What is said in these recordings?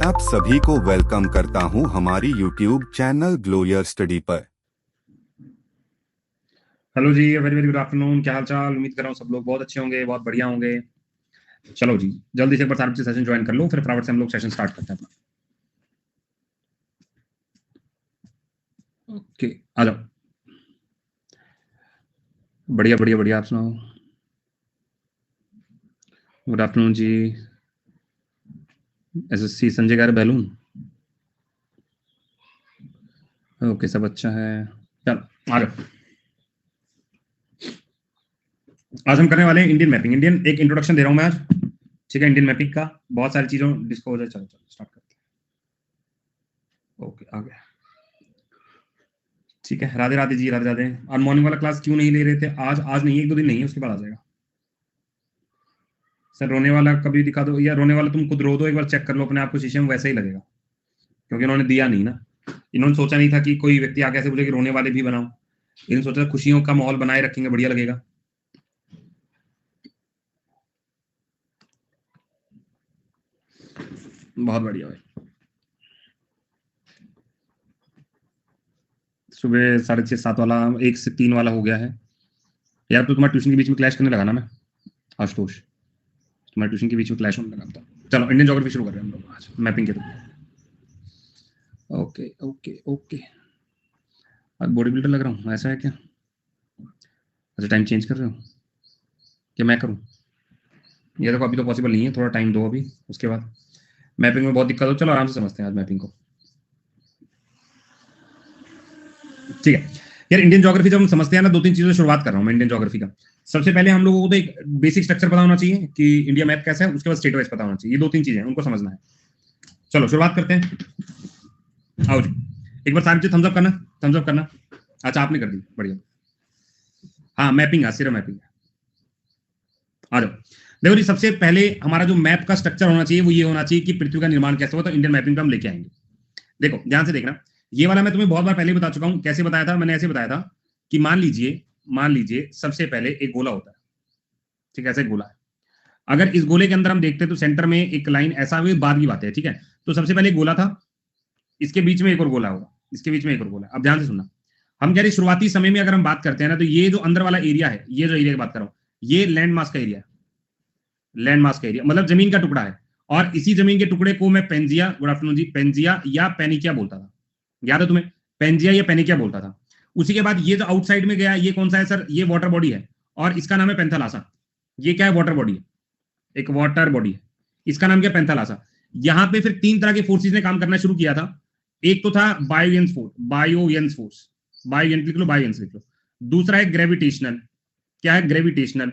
आप सभी को वेलकम करता हूं हमारी YouTube channel glow your study पर। हेलो जी, वेरी वेरी गुड आफ्टरनून। क्या हाल चाल? उम्मीद कर रहा हूँ सब लोग बहुत अच्छे होंगे, बहुत बढ़िया होंगे। चलो जी, जल्दी से एक बार सारे बच्चे सेशन ज्वाइन कर लो, फिर फटाफट से हम लोग सेशन स्टार्ट करते हैं अपना। ओके, आ जाओ। बढ़िया बढ़िया बढ़िया, आप सुनाओ। गुड आफ्टरनून जी। एसएससी संजय गार बैलून। ओके, सब अच्छा है। चलो आ जाओ। आज हम करने वाले हैं इंडियन मैपिंग। इंडियन एक इंट्रोडक्शन दे रहा हूं मैं आज, ठीक है। इंडियन मैपिंग का बहुत सारी चीजों डिस्कस हो जाए। चलो चलो स्टार्ट करते हैं। ओके, आ गया। ठीक है, राधे राधे जी, राधे राधे। आज मॉर्निंग वाला क्लास क्यों नहीं ले रहे थे? आज नहीं, एक दो दिन नहीं है, उसके बाद आ जाएगा। सर रोने वाला कभी दिखा दो, या रोने वाला तुम खुद रो दो, एक बार चेक कर लो अपने आप को, शीशे में वैसा ही लगेगा, क्योंकि उन्होंने दिया नहीं ना। इन्होंने सोचा नहीं था कि कोई व्यक्ति आके ऐसे बोले कि रोने वाले भी बनाओ। इन्होंने सोचा खुशियों का माहौल बनाए रखेंगे, बढ़िया लगेगा। बहुत बढ़िया भाई। सुबह 6:30-7 वाला 1 से 3 वाला हो गया है यार। तो तुम्हारे ट्यूशन के बीच में क्लैश करने लगा ना मैं, आशुतोष। तुम्हारे ट्यूशन के बीच में क्लैश होने लगा था। चलो इंडियन ज्योग्राफी शुरू कर रहे हैं हम लोग आज मैपिंग के थ्रू। Okay okay okay. आज बॉडी बिल्डर लग रहा हूँ, ऐसा है क्या? अच्छा, टाइम चेंज कर रहे हो क्या? मैं करूँ? ये देखो, अभी तो पॉसिबल नहीं है, थोड़ा टाइम दो अभी, उसके बाद। मैपिंग में बहुत दिक्कत हो, चलो आराम से समझते हैं आज मैपिंग को, ठीक है। यार इंडियन ज्योग्राफी जब हम समझते हैं ना, 2-3 चीजों से शुरुआत कर रहा हूं मैं इंडियन ज्योग्राफी का। सबसे पहले हम लोगों को तो एक बेसिक स्ट्रक्चर पता होना चाहिए कि इंडिया मैप कैसा है, उसके बाद स्टेट वाइज पता होना चाहिए। ये 2-3 चीजें हैं, उनको समझना है। चलो शुरुआत करते हैं। आओ जी, एक बार सारी चीज थम्स अप करना, थम्स अप करना। अच्छा, आपने कर दी, बढ़िया। हाँ, मैपिंग है, सिर्फ मैपिंग है। आ जाओ। देखो जी, सबसे पहले हमारा जो मैप का स्ट्रक्चर होना चाहिए वो ये होना चाहिए कि पृथ्वी का निर्माण कैसे हुआ, तो इंडियन मैपिंग पे हम लेके आएंगे। देखो ध्यान से देखना, ये वाला मैं तुम्हें बहुत बार पहले बता चुका हूं। कैसे बताया था मैंने? ऐसे बताया था कि मान लीजिए सबसे पहले एक गोला होता है, ठीक है। ऐसे एक गोला है। अगर इस गोले के अंदर हम देखते हैं तो सेंटर में एक लाइन, ऐसा हुई बाद की बात है, ठीक है। तो सबसे पहले एक गोला था, इसके बीच में एक और गोला होगा, इसके बीच में एक और गोला। अब ध्यान से सुनना, हम कह रहे शुरुआती समय में अगर हम बात करते हैं ना, तो ये जो अंदर वाला एरिया है, ये जो एरिया की बात कर रहा हूं, ये लैंड मास का एरिया है। लैंड मास का एरिया मतलब जमीन का टुकड़ा है। और इसी जमीन के टुकड़े को मैं पेंजिया, गुड आफ्टरनून जी, पेंजिया या पेनिकिया बोलता था। याद है तुम्हें? पेंजिया या पेनिकिया बोलता था। उसी के बाद ये जो आउटसाइड में गया, ये कौन सा है सर? ये वाटर बॉडी है, और इसका नाम है पेंथालासा। ये क्या है? वाटर बॉडी है, एक वाटर बॉडी है। इसका नाम क्या? पेंथालासा। यहां पे फिर 3 तरह के फोर्सेज ने काम करना शुरू किया था। एक तो था बायोयंस फोर्स, बायोयंस फोर्स, बायोयंस लिख लो, बायोयंस लिख लो। दूसरा है ग्रेविटेशनल, क्या है? ग्रेविटेशनल।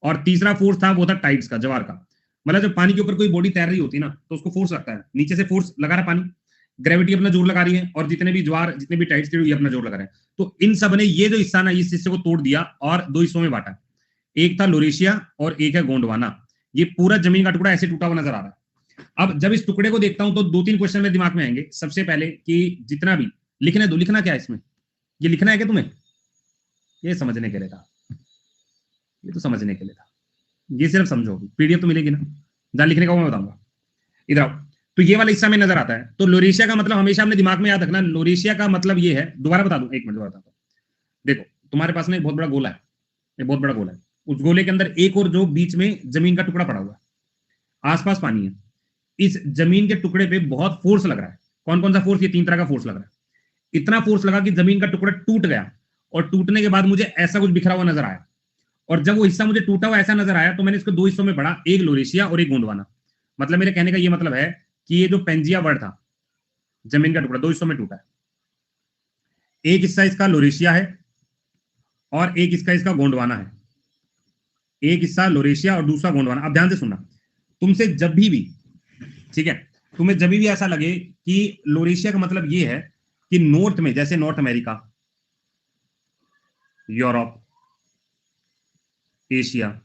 और तीसरा फोर्स था, वो था टाइड्स का, ज्वार का। मतलब जब पानी के ऊपर कोई बॉडी तैर रही होती है ना, तो उसको फोर्स लगता है, नीचे से फोर्स लगा रहा पानी, ग्रेविटी अपना जोर लगा रही है, और जितने भी ज्वार, जितने भी टाइड्स थे, ये अपना जोर लगा रहे हैं। तो इन सब ने ये जो हिस्सा ना, इस हिस्से को तोड़ दिया और 2 हिस्सों में बांटा। एक था लोरेशिया और एक है गोंडवाना। ये पूरा जमीन का टुकड़ा ऐसे टूटा हुआ नजर आ रहा है। अब जब इस टुकड़े को देखता हूं तो 2-3 क्वेश्चन मेरे दिमाग में आएंगे। सबसे पहले कि जितना भी लिखने दो, लिखना क्या है इसमें? ये लिखना है क्या तुम्हें? ये समझने के लिए था, ये तो समझने के लिए था। ये सिर्फ समझो, पीडीएफ तो मिलेगी ना, जहां लिखने का वो मैं बताऊंगा। इधर आओ। तो ये वाला हिस्सा में नजर आता है। तो लोरेशिया का मतलब हमेशा अपने दिमाग में याद रखना, लोरेशिया का मतलब ये है, दोबारा बता दूं, एक मिनट दोबारा बताता हूं। देखो, तुम्हारे पास में एक बहुत बड़ा गोला है, एक बहुत बड़ा गोला है। उस गोले के अंदर एक और जो बीच में जमीन का टुकड़ा पड़ा हुआ है, आसपास पानी है। इस जमीन के टुकड़े पे बहुत फोर्स लग रहा है। कौन कौन सा फोर्स? ये 3 तरह का फोर्स लग रहा है। इतना फोर्स लगा कि जमीन का टुकड़ा टूट गया, और टूटने के बाद मुझे ऐसा कुछ बिखरा हुआ नजर आया। और जब वो हिस्सा मुझे टूटा हुआ ऐसा नजर आया, तो मैंने इसको 2 हिस्सों में पढ़ा, एक लोरेशिया और एक गोंडवाना। मतलब मेरे कहने का ये मतलब है कि ये जो पेंजिया वर्ड था, जमीन का टुकड़ा 2 हिस्सों में टूटा है। एक हिस्सा इसका लोरेशिया है, और एक इसका गोंडवाना है। एक हिस्सा लोरेशिया और दूसरा गोंडवाना। अब ध्यान से सुनना, तुमसे जब भी, ठीक है, तुम्हें जब भी ऐसा लगे कि लोरेशिया का मतलब ये है कि नॉर्थ में, जैसे नॉर्थ अमेरिका, यूरोप, एशिया,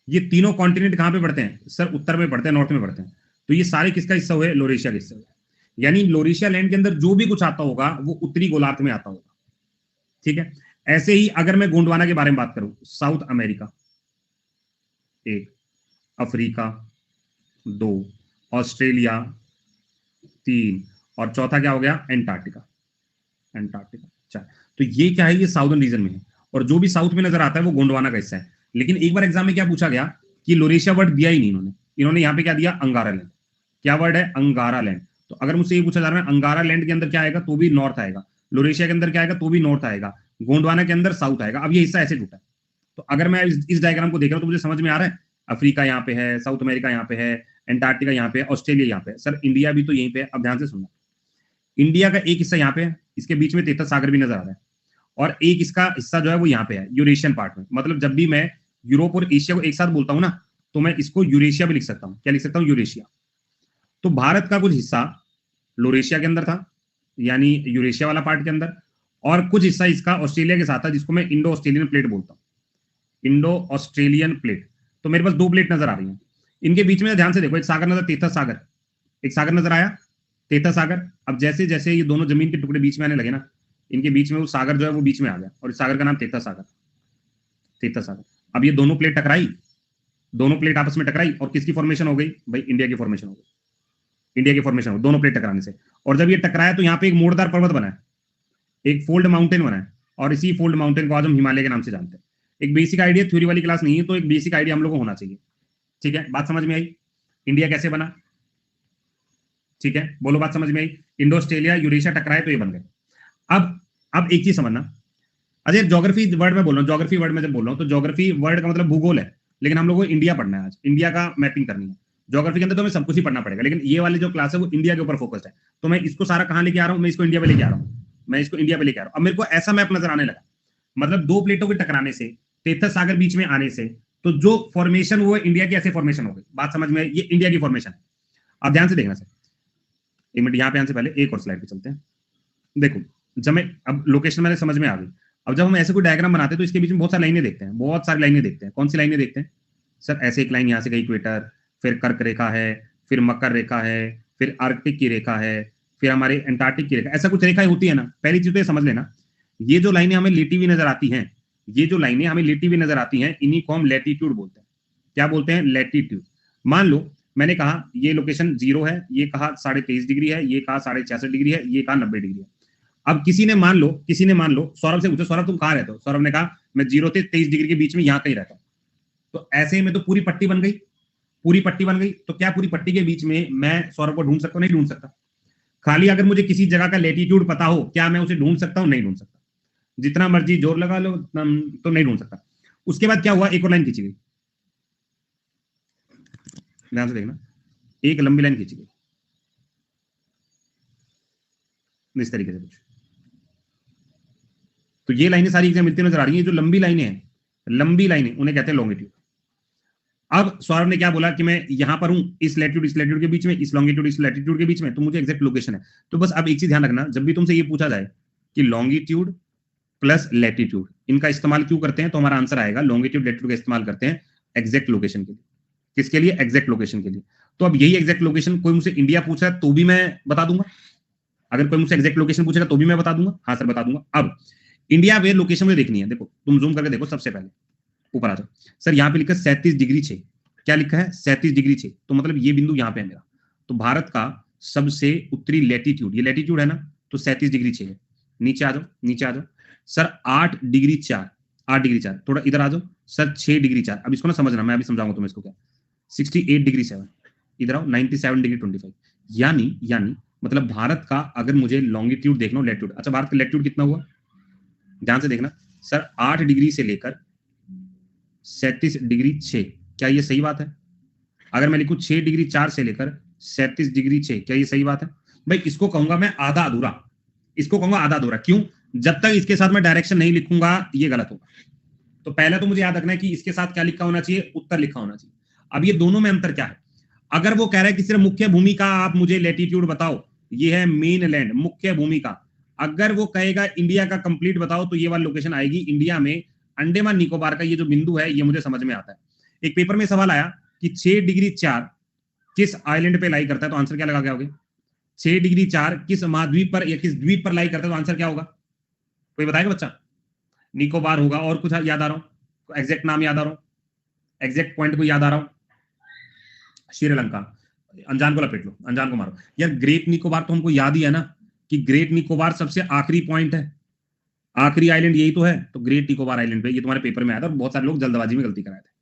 ये तीनों कॉन्टिनेंट कहां पे पड़ते हैं सर? उत्तर में पड़ते हैं, नॉर्थ में पड़ते हैं। तो ये सारे किसका हिस्सा हुए? लोरेशिया के हिस्से हुए। यानी लोरेशिया लैंड के अंदर जो भी कुछ आता होगा वो उत्तरी गोलार्ध में आता होगा, ठीक है। ऐसे ही अगर मैं गोंडवाना के बारे में बात करूं, साउथ अमेरिका 1, अफ्रीका 2, ऑस्ट्रेलिया 3, और चौथा क्या हो गया, एंटार्क्टिका। एंटार्क्टिका 4। तो ये क्या है, ये साउदर्न रीजन में है, और जो भी साउथ में नजर आता है वो गोंडवाना का हिस्सा है। लेकिन एक बार एग्जाम में क्या पूछा गया कि लोरेशिया वर्ड दिया ही नहीं इन्होंने, इन्होंने यहाँ पे क्या दिया, अंगारा लैंड। क्या वर्ड है, अंगारा लैंड। तो अगर मुझसे ये पूछा जा रहा है अंगारा लैंड के अंदर क्या आएगा, तो भी नॉर्थ आएगा, लोरेशिया के अंदर क्या आएगा, तो भी नॉर्थ आएगा, गोंडवाना के अंदर साउथ आएगा। अब ये हिस्सा ऐसे टूटा है। तो अगर मैं इस डायग्राम को देख रहा हूं तो मुझे समझ में आ रहा है, अफ्रीका यहाँ पे है, साउथ अमेरिका यहाँ पे है, एंटार्क्टिका यहाँ पे है, ऑस्ट्रेलिया यहाँ पे है। सर इंडिया भी तो यहीं पे है। अब ध्यान से सुनना, इंडिया का एक हिस्सा यहाँ पे है, इसके बीच में तेतस सागर भी नजर आ रहा है, और एक इसका हिस्सा जो है वो यहाँ पे है, यूरेशियन पार्ट में। मतलब जब भी मैं यूरोप और एशिया को एक साथ बोलता हूँ ना, तो मैं इसको यूरेशिया भी लिख सकता हूँ। क्या लिख सकता हूँ, यूरेशिया। तो भारत का कुछ हिस्सा लोरेशिया के अंदर था, यानी यूरेशिया वाला पार्ट के अंदर, और कुछ हिस्सा इसका ऑस्ट्रेलिया के साथ था, जिसको मैं इंडो ऑस्ट्रेलियन प्लेट बोलता हूँ, इंडो ऑस्ट्रेलियन प्लेट। तो मेरे पास दो प्लेट नजर आ रही हैं, इनके बीच में ध्यान से देखो, एक सागर नजर, तेतस सागर, एक सागर नजर आया, तेतस सागर। अब जैसे जैसे ये दोनों जमीन के टुकड़े बीच में आने लगे ना, इनके बीच में वो सागर जो है वो बीच में आ गया, और इस सागर का नाम तेतस सागर, तेतस सागर। अब ये दोनों प्लेट टकराई, दोनों प्लेट आपस में टकराई, और किसकी फॉर्मेशन हो गई भाई, इंडिया की फॉर्मेशन हो गई, इंडिया की फॉर्मेशन हो, दोनों प्लेट टकराने से। और जब ये टकराया तो यहाँ पे एक मोड़दार पर्वत बना है, एक फोल्ड माउंटेन बना है, और इसी फोल्ड माउंटेन को आज हम हिमालय के नाम से जानते हैं। एक बेसिक आइडिया, थ्योरी वाली क्लास नहीं है, तो एक बेसिक आइडिया हम लोग को होना चाहिए। ठीक है, बात समझ में आई, इंडिया कैसे बना, ठीक है, बोलो बात समझ में आई। इंडो ऑस्ट्रेलिया यूरेशिया टकराए तो ये बन गए। अब एक चीज समझना, अजय ज्योग्राफी वर्ड में बोल रहा हूँ, ज्योग्राफी वर्ड में जब बोल रहा हूँ तो ज्योग्राफी वर्ड का मतलब भूगोल है, लेकिन हम लोग को इंडिया पढ़ना है आज, इंडिया का मैपिंग करनी है। ज्योग्राफी के अंदर तो हमें सब कुछ ही पढ़ना पड़ेगा, लेकिन ये वाली जो क्लास है वो इंडिया के ऊपर फोकस्ड है। तो मैं इसको सारा कहां लेके आ रहा हूँ, मैं इसको इंडिया पे लेके आ रहा हूँ, मैं इसको इंडिया पे लेके आ रहा हूँ। अब मेरे को ऐसा मैप नजर आने लगा, मतलब दो प्लेटों के टकराने से, तेतस सागर बीच में आने से, तो जो फॉर्मेशन वो इंडिया की ऐसे फॉर्मेशन हो गई। बात समझ में, ये इंडिया की फॉर्मेशन है। अब ध्यान से देखना सर, एक मिनट यहाँ पे आने से पहले एक और स्लाइड पे चलते हैं। देखो, जब मैं, अब लोकेशन मैंने समझ में आ गई। अब जब हम ऐसे कोई डायग्राम बनाते हैं तो इसके बीच में बहुत सारी लाइनें देखते हैं, बहुत सारी लाइनें देखते हैं। कौन सी लाइनें देखते हैं सर, ऐसे एक लाइन यहाँ से गई इक्वेटर, फिर कर्क रेखा है, फिर मकर रेखा है, फिर आर्कटिक की रेखा है, फिर हमारे एंटार्क्टिक की रेखा, ऐसा कुछ रेखाएं होती है ना। पहली चीज तो ये समझ लेना, ये जो लाइनें हमें लेटी हुई नजर आती हैं, ये जो लाइनें हमें लेटी हुई नजर आती हैं, इन्हीं को हम लैटिट्यूड बोलते हैं। क्या बोलते हैं, लैटिट्यूड। मान लो मैंने कहा ये लोकेशन 0 है, ये कहा 23.5 डिग्री है, ये कहा 66.5 डिग्री है, ये कहा 90 डिग्री है। अब किसी ने मान लो सौरभ से पूछो, सौरभ तुम कहाँ रहते हो, सौरभ ने कहा मैं 0 से 23 डिग्री के बीच में यहाँ कहीं रहता हूँ। तो ऐसे में तो पूरी पट्टी बन गई, पूरी पट्टी बन गई। तो क्या पूरी पट्टी के बीच में मैं सौरभ को ढूंढ सकता हूँ, नहीं ढूंढ सकता। खाली अगर मुझे किसी जगह का लेटीट्यूड पता हो, क्या मैं उसे ढूंढ सकता हूँ, नहीं ढूंढ सकता। जितना मर्जी जोर लगा लो तो नहीं ढूंढ सकता। उसके बाद क्या हुआ, एक और लाइन खींची गई, ध्यान से देखना, एक लंबी लाइन खींची गई इस तरीके से कुछ। तो ये लाइनें सारी एक जगह मिलती नजर आ रही हैं, जो लंबी लाइनें हैं, लंबी लाइनें उन्हें कहते हैं लॉन्गिट्यूड। अब सौरभ ने क्या बोला कि मैं यहां पर हूं, इस लैटिट्यूड के बीच में, इस लॉन्गिट्यूड इस लैटिट्यूड के बीच में, तो मुझे एग्जैक्ट लोकेशन है। तो बस अब एक चीज ध्यान रखना, जब भी तुमसे ये पूछा जाए कि लॉन्गिट्यूड प्लस लैटिट्यूड, इनका इस्तेमाल क्यों करते हैं, तो हमारा आंसर आएगा लॉन्गिट्यूड लैटिट्यूड का इस्तेमाल करते हैं एग्जैक्ट लोकेशन के लिए। किसके लिए, एग्जैक्ट लोकेशन के लिए। तो अब यही एग्जैक्ट लोकेशन कोई मुझसे इंडिया पूछ रहा है तो भी मैं बता दूंगा, अगर कोई मुझसे एग्जैक्ट लोकेशन पूछेगा तो भी मैं बता दूंगा, हाँ सर बता दूंगा। अब इंडिया वे लोकेशन मुझे देखनी है, देखो तुम जूम करके देखो, सबसे पहले ऊपर आ जाओ। सर यहाँ पे लिखा 37 डिग्री 6, क्या लिखा है, 37 डिग्री 6, तो मतलब ये बिंदु यहाँ पे है मेरा। तो भारत का सबसे उत्तरी लैटिट्यूड, ये लैटिट्यूड है ना, तो 37 डिग्री 6 है। नीचे आ जाओ, नीचे आ जाओ सर, 8 डिग्री 4, 8 डिग्री 4, थोड़ा इधर आ जाओ सर, 6 डिग्री 4। अब इसको ना समझना, मैं अभी समझाऊंगा तुम्हें इसको क्या। 68 डिग्री 7, इधर आओ, 97 डिग्री 25। यानी मतलब भारत का अगर मुझे लॉन्गिट्यूड देखना हो, लैटिट्यूड, अच्छा भारत का लैटिट्यूड कितना हुआ, ध्यान से देखना सर, 8 डिग्री से लेकर 37 डिग्री 6, क्या ये सही बात है। अगर मैं लिखूं 6 डिग्री 4 से लेकर 37 डिग्री 6, क्या ये सही बात है भाई। इसको कहूंगा मैं आधा अधूरा, इसको कहूंगा आधा अधूरा। क्यों, जब तक इसके साथ मैं डायरेक्शन नहीं लिखूंगा ये गलत होगा। तो पहले तो मुझे याद रखना है कि इसके साथ क्या लिखा होना चाहिए, उत्तर लिखा होना चाहिए। अब ये दोनों में अंतर क्या है, अगर वो कह रहा है कि सिर्फ मुख्य भूमि का आप मुझे लैटिट्यूड बताओ, ये है मेन लैंड, मुख्य भूमि का। अगर वो कहेगा इंडिया का कंप्लीट बताओ, तो ये वाली लोकेशन आएगी इंडिया में, अंडमान निकोबार का ये जो बिंदु है, ये मुझे समझ में आता है। एक पेपर में सवाल आया कि 6 डिग्री 4 किस आइलैंड पे लाई करता है, तो आंसर क्या लगा के आओगे, 6 डिग्री 4 किस महाद्वीप पर या किस द्वीप पर लाई करता है, तो आंसर क्या होगा, कोई बताएगा बच्चा। निकोबार होगा, और कुछ याद आ रहा हूं, एग्जैक्ट नाम याद आ रहा हूं, एग्जैक्ट पॉइंट को याद आ रहा हूं, श्रीलंका। अनजान को लपेट लो, अनजान को मारो यार। ग्रेट निकोबार तो हमको याद ही है ना कि ग्रेट निकोबार सबसे आखिरी पॉइंट है, आखिरी आइलैंड यही तो है। तो ग्रेट निकोबार आइलैंड पे, ये तुम्हारे पेपर में आया था और बहुत सारे लोग जल्दबाजी में गलती कराए थे।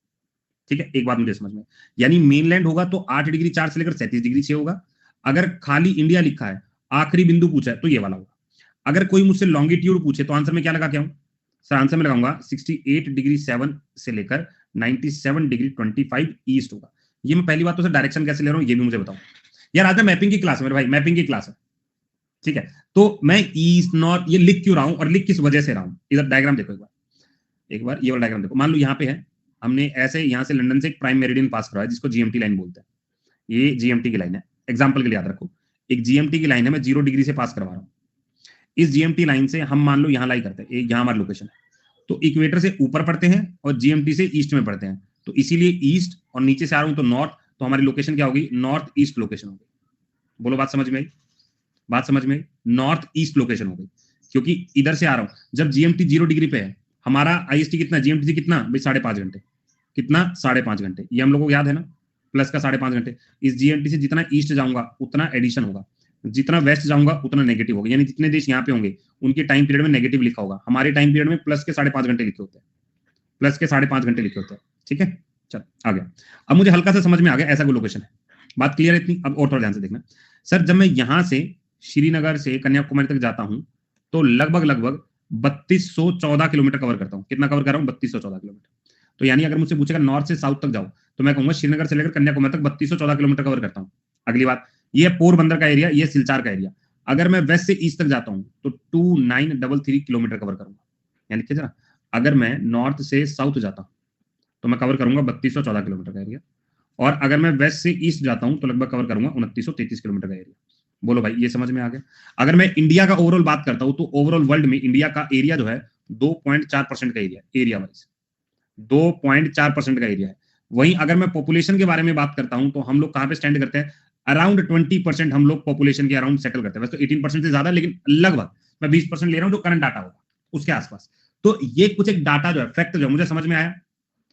ठीक है, एक बात मुझे समझ में, यानी मेनलैंड होगा तो 8 डिग्री 4 से लेकर 37 डिग्री 6 होगा। अगर खाली इंडिया लिखा है, आखिरी बिंदु पूछा है, तो ये वाला होगा। अगर कोई मुझसे लॉन्गिट्यूड पूछे तो आंसर में क्या लगा के आऊं सर? आंसर में लगाऊंगा 68 डिग्री 7 से लेकर 97 डिग्री 25 ईस्ट होगा। ये मैं पहली बात तो सर डायरेक्शन कैसे ले रहा हूं ये भी मुझे बताओ यार। आज मैं मैपिंग की क्लास है मेरे भाई, मैपिंग की क्लास है। ठीक है, तो मैं ईस्ट नॉर्थ ये लिख क्यों रहा हूं और लिख किस वजह से रहा हूं? इधर डायग्राम देखो एक बार ये वाला डायग्राम देखो। मान लो यहाँ पे है, हमने ऐसे यहाँ से लंदन से एक प्राइम मेरिडियन पास करवाया जिसको जीएमटी लाइन बोलते हैं। ये जीएमटी की लाइन है, एग्जाम्पल के लिए याद रखो, एक जीएमटी की लाइन है, मैं 0 डिग्री से पास करवा रहा हूँ। इस जीएमटी लाइन से हम मान लो यहाँ लाई करते हैं, यहाँ हमारी लोकेशन है, तो इक्वेटर से ऊपर पढ़ते हैं और जीएमटी से ईस्ट में पढ़ते हैं, तो इसीलिए ईस्ट, और नीचे से आ रहा हूं तो नॉर्थ, तो हमारी लोकेशन क्या होगी? नॉर्थ ईस्ट लोकेशन होगी। बोलो बात समझ में आई? बात समझ में आई? नॉर्थ ईस्ट लोकेशन हो गई, क्योंकि इधर से आ रहा हूं। जब जीएमटी 0 डिग्री पे है, हमारा आईएसटी कितना, जीएमटी कितना भाई? 5.5 घंटे। कितना? 5.5 घंटे। ये हम लोगों को याद है ना, प्लस का 5.5 घंटे। इस जीएमटी से जितना ईस्ट जाऊंगा उतना एडिशन होगा, जितना वेस्ट जाऊंगा उतना नेगेटिव होगा। यानी जितने देश यहाँ पे होंगे उनके टाइम पीरियड में नेगेटिव लिखा होगा, हमारे टाइम पीरियड में प्लस के 5.5 घंटे लिखे होते हैं, प्लस के 5.5 घंटे लिखे होते हैं। ठीक है, चल आ गया। अब मुझे हल्का सा समझ में आ गया ऐसा कोई लोकेशन है। बात क्लियर है इतनी? अब और थोड़ा ध्यान से देखना सर, जब मैं यहां से श्रीनगर से कन्याकुमारी तक जाता हूं तो लगभग 3214 किलोमीटर कवर करता हूं। कितना कवर कर रहा हूं? 3214 किलोमीटर। तो यानी अगर मुझसे पूछेगा नॉर्थ से साउथ तक जाओ, तो मैं कहूंगा श्रीनगर से लेकर कन्याकुमारी तक 3214 किलोमीटर कवर करता हूं। अगली बात, ये पोरबंदर का एरिया, ये सिलचार का एरिया। अगर मैं वेस्ट से ईस्ट तक जाता हूं तो 2933 किलोमीटर कवर करूंगा। यानी लिखिए जरा, अगर मैं नॉर्थ से साउथ जाता हूं तो मैं कवर करूंगा 3214 किलोमीटर का एरिया, और अगर मैं वेस्ट से ईस्ट जाता हूं तो लगभग कवर करूंगा 2933 किलोमीटर का एरिया। बोलो भाई ये समझ में आ गया? अगर मैं इंडिया का ओवरऑल बात करता हूं तो ओवरऑल वर्ल्ड में इंडिया का एरिया जो है 2.4% का एरिया वाइज 2.4% का एरिया है। वहीं अगर मैं पॉपुलेशन के बारे में बात करता हूं तो हम लोग कहां पे स्टैंड करते हैं? अराउंड 20% हम लोग पॉपुलेशन के अराउंड सेटल करते हैं। वैसे तो 18% से ज्यादा, लेकिन लगभग मैं 20% ले रहा हूं जो करंट डाटा होगा उसके आसपास। तो ये कुछ एक डाटा जो है, फैक्ट जो है, मुझे समझ में आया?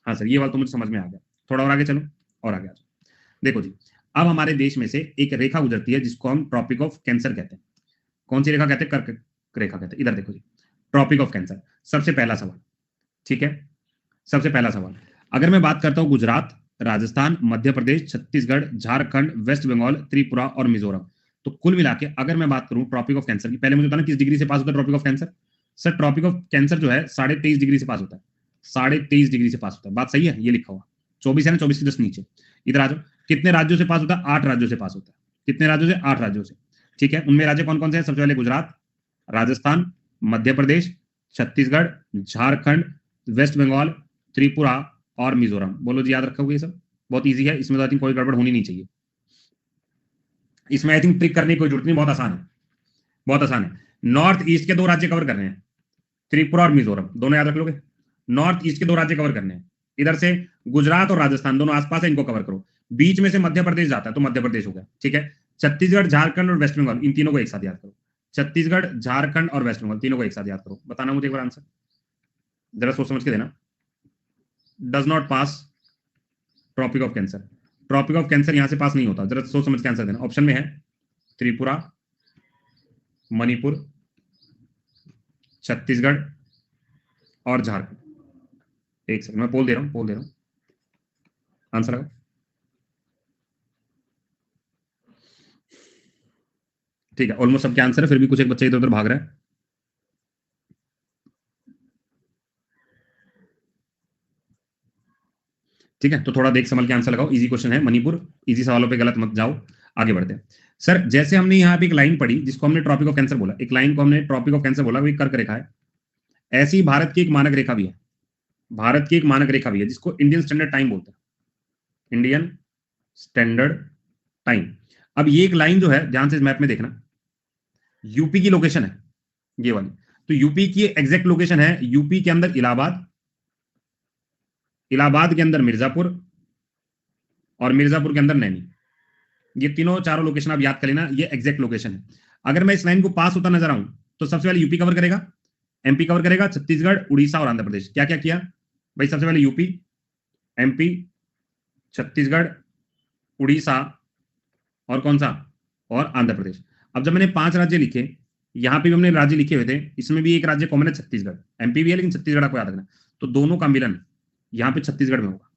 हाँ सर, ये वाला तो मुझे समझ में आ गया। थोड़ा और आगे चलो, और आगे आ जाओ। देखो जी, अब हमारे देश में से एक रेखा गुजरती है जिसको हम ट्रॉपिक ऑफ कैंसर कहते हैं। कौन सी रेखा कहते हैं? कर्क रेखा कहते हैं। इधर देखो जी, ट्रॉपिक ऑफ कैंसर। सबसे पहला सवाल, ठीक है, सबसे पहला सवाल, अगर मैं बात करता हूं गुजरात, राजस्थान, मध्य प्रदेश, छत्तीसगढ़, झारखंड, वेस्ट बंगाल, त्रिपुरा और मिजोरम, तो कुल मिला के अगर मैं बात करूं ट्रॉपिक ऑफ कैंसर की, पहले मुझे बताना किस डिग्री से पास होता है tropic of cancer? Sir tropic of cancer जो है 23.5 डिग्री से पास होता है, 23.5 डिग्री से पास होता है। बात सही है? ये लिखा हुआ 24 है ना, 24 की जस्ट नीचे। इधर आ जाओ, कितने राज्यों से पास होता है? 8 राज्यों से पास होता है। कितने राज्यों से? 8 राज्यों से। ठीक है, उनमें राज्य कौन कौन से हैं? सबसे पहले गुजरात, राजस्थान, मध्य प्रदेश, छत्तीसगढ़, झारखंड, वेस्ट बंगाल, त्रिपुरा और मिजोरम। बोलो जी, याद रखोगे ये सब? बहुत इजी है, इसमें तो आई थिंक कोई गड़बड़ होनी नहीं चाहिए। इसमें आई थिंक ट्रिक करने की कोई जरूरत नहीं, बहुत आसान है, बहुत आसान है। नॉर्थ ईस्ट के 2 राज्य कवर करने हैं, त्रिपुरा और मिजोरम, दोनों याद रख लोगे। नॉर्थ ईस्ट के 2 राज्य कवर करने हैं, इधर से गुजरात और राजस्थान दोनों आसपास है, इनको कवर करो। बीच में से मध्य प्रदेश जाता है तो मध्य प्रदेश हो गया। ठीक है, छत्तीसगढ़, झारखंड और वेस्ट बंगाल, इन तीनों को एक साथ याद करो। छत्तीसगढ़, झारखंड और वेस्ट बंगाल, तीनों को एक साथ याद करो। बताना मुझे एक बार आंसर, जरा सोच समझ के देना। Does not pass tropic of cancer. Tropic of cancer यहां से पास नहीं होता, जरा सोच समझ के आंसर देना। ऑप्शन में है त्रिपुरा, मणिपुर, छत्तीसगढ़ और झारखंड। एक सेकंड, मैं बोल दे रहा हूं आंसर लगाओ। ठीक है, ऑलमोस्ट सबके आंसर है, फिर भी कुछ एक बच्चे इधर उधर भाग रहा है। ठीक है, तो थोड़ा देख समझ के आंसर लगाओ। इजी क्वेश्चन है, मणिपुर। इजी सवालों पे गलत मत जाओ, आगे बढ़ते हैं। सर जैसे हमने यहाँ पे एक लाइन पढ़ी जिसको हमने ट्रॉपिक ऑफ कैंसर बोला, एक लाइन को हमने ट्रॉपिक ऑफ कैंसर बोला, वो कर्क रेखा है। ऐसी ही भारत की एक मानक रेखा भी है, भारत की एक मानक रेखा भी है जिसको इंडियन स्टैंडर्ड टाइम बोलते हैं, इंडियन स्टैंडर्ड टाइम। अब ये एक लाइन जो है, ध्यान से इस मैप में देखना, यूपी की लोकेशन है ये वाली। तो यूपी की एग्जैक्ट लोकेशन है, यूपी के अंदर इलाहाबाद, इलाहाबाद के अंदर मिर्जापुर और मिर्जापुर के अंदर नैनी। ये तीनों चारों लोकेशन आप याद कर लेना, ये एग्जैक्ट लोकेशन है। अगर मैं इस लाइन को पास होता नजर आऊं तो सबसे पहले यूपी कवर करेगा, एमपी कवर करेगा, छत्तीसगढ़, उड़ीसा और आंध्र प्रदेश। क्या क्या किया भाई? सबसे पहले यूपी, एमपी, छत्तीसगढ़, उड़ीसा और कौन सा, और आंध्र प्रदेश। अब जब मैंने 5 राज्य लिखे, यहाँ पे भी हमने राज्य लिखे हुए थे, इसमें भी एक राज्य कॉमन है छत्तीसगढ़, एमपी भी है लेकिन छत्तीसगढ़ आपको याद रखना, तो दोनों का मिलन यहाँ पे छत्तीसगढ़ में होगा।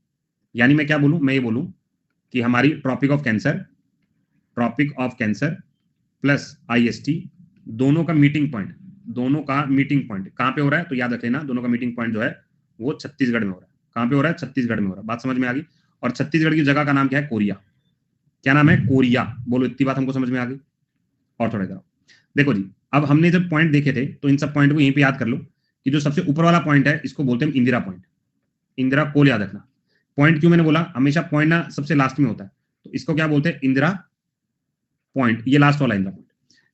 यानी मैं क्या बोलूं, मैं ये बोलूं कि हमारी tropic of cancer plus IST दोनों का मीटिंग पॉइंट कहां पे हो रहा है, तो याद रख लेना दोनों का मीटिंग पॉइंट जो है वो छत्तीसगढ़ में हो रहा है। कहां पे हो रहा है, छत्तीसगढ़ में हो रहा है। बात समझ में आ गई। और छत्तीसगढ़ की जगह का नाम क्या है, कोरिया। क्या नाम है, कोरिया। बोलो इतनी बात हमको समझ में आ गई। और थोड़ा इधर देखो जी, अब हमने जब पॉइंट देखे थे तो इन सब पॉइंट को यहीं पे याद कर लो कि जो सबसे ऊपर वाला पॉइंट है इसको बोलते हैं इंदिरा पॉइंट। इंदिरा कोल याद रखना। पॉइंट क्यों मैंने बोला, हमेशा पॉइंट ना सबसे लास्ट में होता है, तो इसको क्या बोलते हैं, इंदिरा पॉइंट। ये लास्ट वाला इंदिरा पॉइंट,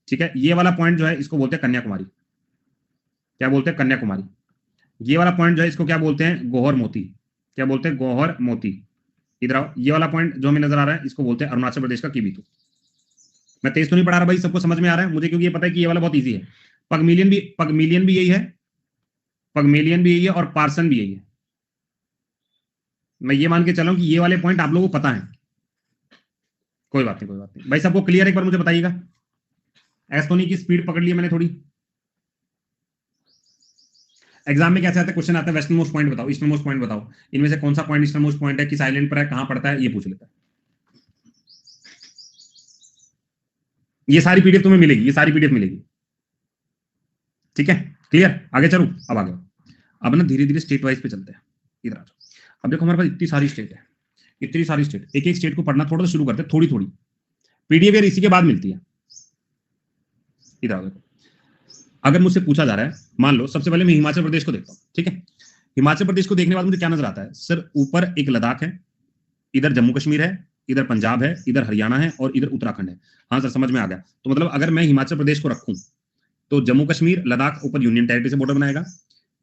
ठीक है। ये वाला पॉइंट जो है इसको बोलते हैं कन्याकुमारी। क्या बोलते हैं, कन्याकुमारी। ये वाला पॉइंट जो है इसको क्या बोलते हैं, गौहर मोती। क्या बोलते हैं, गौहर मोती। इधर आओ, ये वाला पॉइंट जो हमें नजर आ रहा है इसको बोलते हैं अरुणाचल प्रदेश का किबिथु। मैं तेज तो नहीं पढ़ा रहा भाई, सबको समझ में आ रहा है मुझे, क्योंकि ये पता है कि ये वाला बहुत इजी है। पगमिलियन भी यही है, पगमिलियन भी यही है, और पार्सन भी यही है। मैं ये मान के चला हूं कि ये वाले पॉइंट आप लोगों को पता है। कोई बात नहीं भाई, सबको क्लियर, एक बार मुझे बताइएगा। ऐसा तो नहीं कि स्पीड पकड़ ली मैंने थोड़ी। एग्जाम में कैसे आता है, क्वेश्चन आता है वेस्टर्न मोस्ट पॉइंट बताओ, ईस्टर्न मोस्ट पॉइंट बताओ, इनमें से कौन सा पॉइंट ईस्टर्न मोस्ट पॉइंट है, किस आइलैंड पर है, कहां पड़ता है, ये पूछ लेता है। ये सारी पीडीएफ तुम्हें मिलेगी, ये सारी पीडीएफ मिलेगी, ठीक है। क्लियर, आगे चलो। अब आगे अब ना धीरे धीरे स्टेट वाइज पे चलते हैं। इधर आ जाओ। अब देखो हमारे पास इतनी सारी स्टेट है, इतनी सारी स्टेट, एक एक स्टेट को पढ़ना थोड़ा सा शुरू करते हैं, थोड़ी थोड़ी पीडीएफ यार इसी के बाद मिलती है। इधर आओ देखो, अगर मुझसे पूछा जा रहा है, मान लो सबसे पहले मैं हिमाचल प्रदेश को देखता हूँ, ठीक है। हिमाचल प्रदेश को देखने के बाद मुझे क्या नजर आता है, सर ऊपर एक लद्दाख है, इधर जम्मू कश्मीर है, इधर पंजाब है, इधर हरियाणा है, और इधर उत्तराखंड है। हाँ सर समझ में आ गया। तो मतलब अगर मैं हिमाचल प्रदेश को रखूं तो जम्मू कश्मीर लद्दाख ऊपर यूनियन टेरिटरी से बॉर्डर बनाएगा,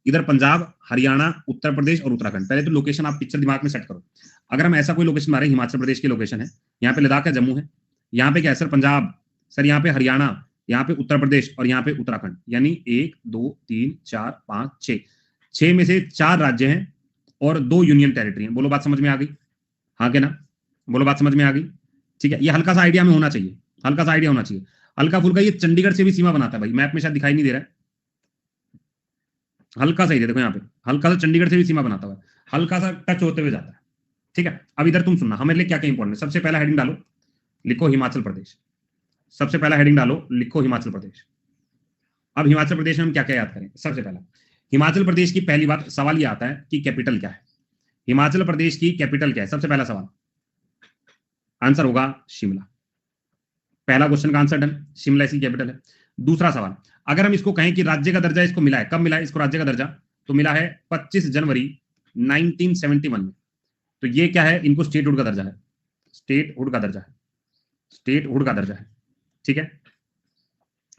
इधर पंजाब, हरियाणा, उत्तर प्रदेश और उत्तराखंड। पहले तो लोकेशन आप पिक्चर दिमाग में सेट करो। अगर हम ऐसा कोई लोकेशन मारे, हिमाचल प्रदेश की लोकेशन है, यहाँ पे लद्दाख है, जम्मू है, यहाँ पे क्या है सर, पंजाब, सर यहाँ पे हरियाणा, यहाँ पे उत्तर प्रदेश, और यहाँ पे उत्तराखंड। यानी 1 2 3 4 5 6, 6 में से 4 राज्य हैं और 2 यूनियन टेरिटरी हैं। बोलो बात समझ में आ गई, हाँ के ना, बोलो बात समझ में आ गई, ठीक है। ये हल्का सा आइडिया में होना चाहिए, हल्का सा आइडिया होना चाहिए, हल्का फुल्का। ये चंडीगढ़ से भी सीमा बनाता है भाई, मैप में शायद दिखाई नहीं दे रहा है, हल्का सा ही देखो यहाँ पे, हल्का सा चंडीगढ़ से भी सीमा बनाता हुआ, हल्का सा टच होते हुए जाता है, ठीक है। अब इधर तुम सुनना, हमारे लिए क्या क्या इंपॉर्टेंट है। सबसे पहला हेडिंग डालो, लिखो हिमाचल प्रदेश। सबसे पहला हेडिंग डालो, लिखो हिमाचल प्रदेश। अब हिमाचल प्रदेश में हम क्या क्या याद करें, सबसे पहला हिमाचल प्रदेश की पहली बात, सवाल ये आता है कि कैपिटल क्या है, हिमाचल प्रदेश की कैपिटल क्या है, सबसे पहला सवाल। आंसर होगा शिमला। पहला क्वेश्चन का आंसर डन, शिमला इसकी कैपिटल है। दूसरा सवाल, अगर हम इसको कहें कि राज्य का दर्जा इसको मिला है, कब मिला है इसको राज्य का दर्जा, तो मिला है 25 जनवरी 1971 में। तो ये क्या है, इनको स्टेटहुड का दर्जा है, स्टेटहुड का दर्जा है, स्टेटहुड का दर्जा है, ठीक है।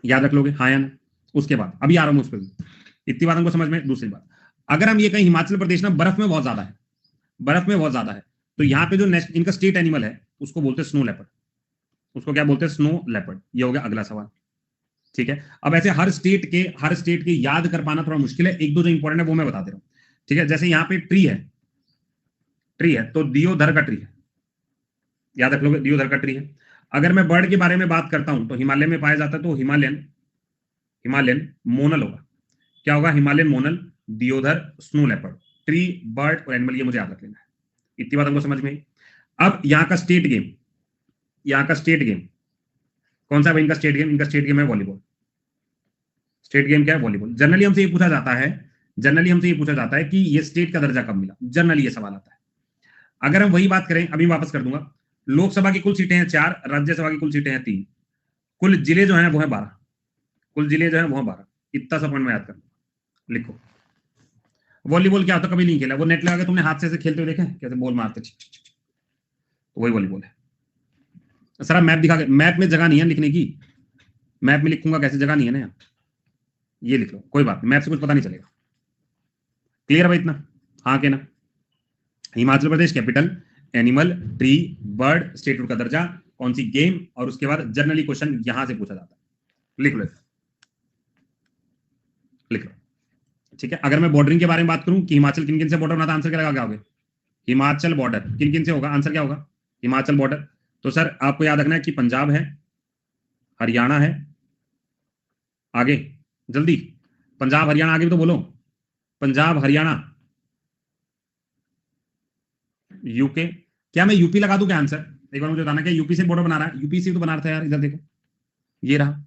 याद रख लोगे, हाँ या ना। उसके बाद अभी आ रहा हूं उस पर भी, इतनी बात हमको समझ में। दूसरी बात, अगर हम ये कहें हिमाचल प्रदेश ना बर्फ में बहुत ज्यादा है, बर्फ में बहुत ज्यादा है, तो यहाँ पे जो इनका स्टेट एनिमल है उसको बोलते हैं स्नो लेपर्ड। उसको क्या बोलते हैं, स्नो लेपर्ड। ये हो गया अगला सवाल, ठीक है। अब ऐसे हर स्टेट के याद कर पाना थोड़ा मुश्किल है, एक दो जो इंपॉर्टेंट है वो मैं बता दे रहा हूँ, ठीक है। जैसे यहाँ पे ट्री है तो दियोधर का ट्री है, याद रख लोगे, दियोधर का ट्री है। अगर मैं बर्ड के बारे में बात करता हूं तो हिमालय में पाया जाता है, तो हिमालयन मोनल होगा। क्या होगा, Himalayan monal, deodar, snow leopard. Tree, bird और एनिमल, ये मुझे याद रख लेना है। इतनी बात हमको समझ में आई। अब यहाँ का स्टेट गेम, कौन सा है इनका स्टेट गेम, इनका स्टेट गेम है वॉलीबॉल। स्टेट गेम क्या है, वॉलीबॉल। जनरली हमसे ये पूछा जाता है कि ये स्टेट का दर्जा कब मिला, जनरली ये सवाल आता है। अगर हम वही बात करें, अभी वापस कर दूंगा, लोकसभा की कुल सीटें हैं 4, राज्यसभा की कुल सीटें हैं 3, कुल जिले जो हैं वो है 12, कुल जिले जो है वो 12। इतना सा पॉइंट में याद कर लिखो। वॉलीबॉल क्या होता है, कभी नहीं खेला, वो नेट लगा के तुमने हाथ से खेलते हुए देखे कैसे बॉल मारते, तो वही वॉलीबॉल है। सर मैप दिखा के, मैप में जगह नहीं है लिखने की, मैप में लिखूंगा कैसे, जगह नहीं है ना यहाँ, ये लिख लो, कोई बात नहीं, मैप से कुछ पता नहीं चलेगा। क्लियर भाई इतना, हाँ के ना। Himachal Pradesh capital, animal, tree, bird, statehood का दर्जा, कौन सी गेम, और उसके बाद जनरली क्वेश्चन यहां से पूछा जाता है। लिख लो, ठीक है। अगर मैं बॉर्डरिंग के बारे में बात करूं कि हिमाचल किन किन से बॉर्डर बनाता, आंसर क्या लगाओगे, हिमाचल बॉर्डर किन किन से होगा, आंसर क्या होगा, हिमाचल बॉर्डर। तो सर आपको याद रखना है कि पंजाब है, हरियाणा है, आगे जल्दी, पंजाब हरियाणा, आगे भी तो बोलो, पंजाब हरियाणा, यूके। क्या मैं यूपी लगा दूं क्या आंसर? एक बार मुझे बताना, क्या यूपी से बॉर्डर बना रहा है? यूपी से तो बना रहा था यार, इधर देखो, ये रहा,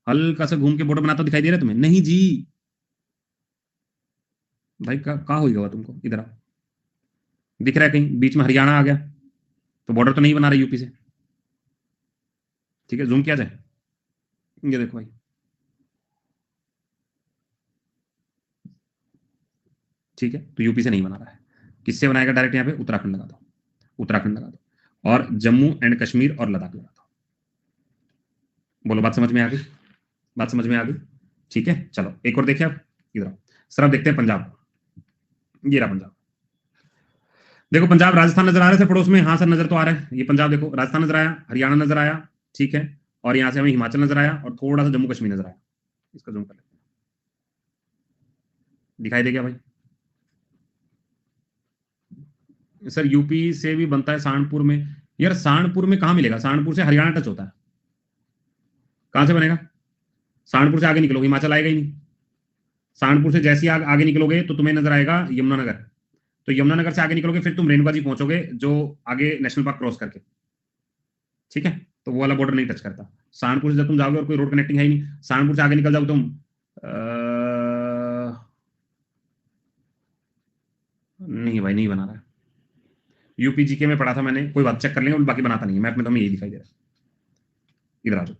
हल्का सा घूम के बॉर्डर बनाता दिखाई दे रहा है तुम्हें? नहीं जी भाई, कहाँ होगा तुमको, इधर आओ, दिख रहा है कहीं बीच में हरियाणा आ गया, तो बॉर्डर तो नहीं बना रहा यूपी से। ठीक है, जूम किया जाए, ये देखो भाई, ठीक है, तो यूपी से नहीं बना रहा है, किससे बनाएगा डायरेक्ट? यहाँ पे उत्तराखंड लगा दो, उत्तराखंड लगा दो, और जम्मू एंड कश्मीर और लद्दाख लगा दो। बोलो बात समझ में आ गई? बात समझ में आ गई? ठीक है, चलो एक और देखिए आप, इधर सर, अब देखते हैं पंजाब, ये रहा पंजाब। देखो पंजाब राजस्थान नजर आ रहा है पड़ोस में, हाँ सर नजर तो आ रहा है, ये पंजाब देखो, राजस्थान नजर आया, हरियाणा नजर आया, ठीक है, और यहाँ से हमें हिमाचल नजर आया, और थोड़ा सा जम्मू कश्मीर नजर आया, इसका जूम कर लेते हैं, दिखाई दे गया भाई? सर यूपी से भी बनता है सहारनपुर में, यार सहारनपुर में कहाँ मिलेगा? सहारनपुर से हरियाणा टच होता है, कहाँ से बनेगा? सहारनपुर से आगे निकलो, हिमाचल आएगा ही नहीं, सहारनपुर से जैसे ही आगे निकलोगे तो तुम्हें नजर आएगा यमुनानगर, तो यमुनानगर से आगे निकलोगे फिर तुम रेणुका जी पहुंचोगे, जो आगे नेशनल पार्क क्रॉस करके, ठीक है, तो वो वाला बॉर्डर नहीं टच करता। सहारनपुर से जब तुम जाओगे और कोई रोड कनेक्टिंग है ही नहीं, सहारनपुर से आगे निकल जाओगे तुम, नहीं भाई नहीं बना रहा है, यूपी जीके में पढ़ा था मैंने, कोई बात चेक कर लेंगे, बाकी बनाता नहीं है, मैप में तो हमें यही दिखाई दे रहा है, इधर आ जाओ,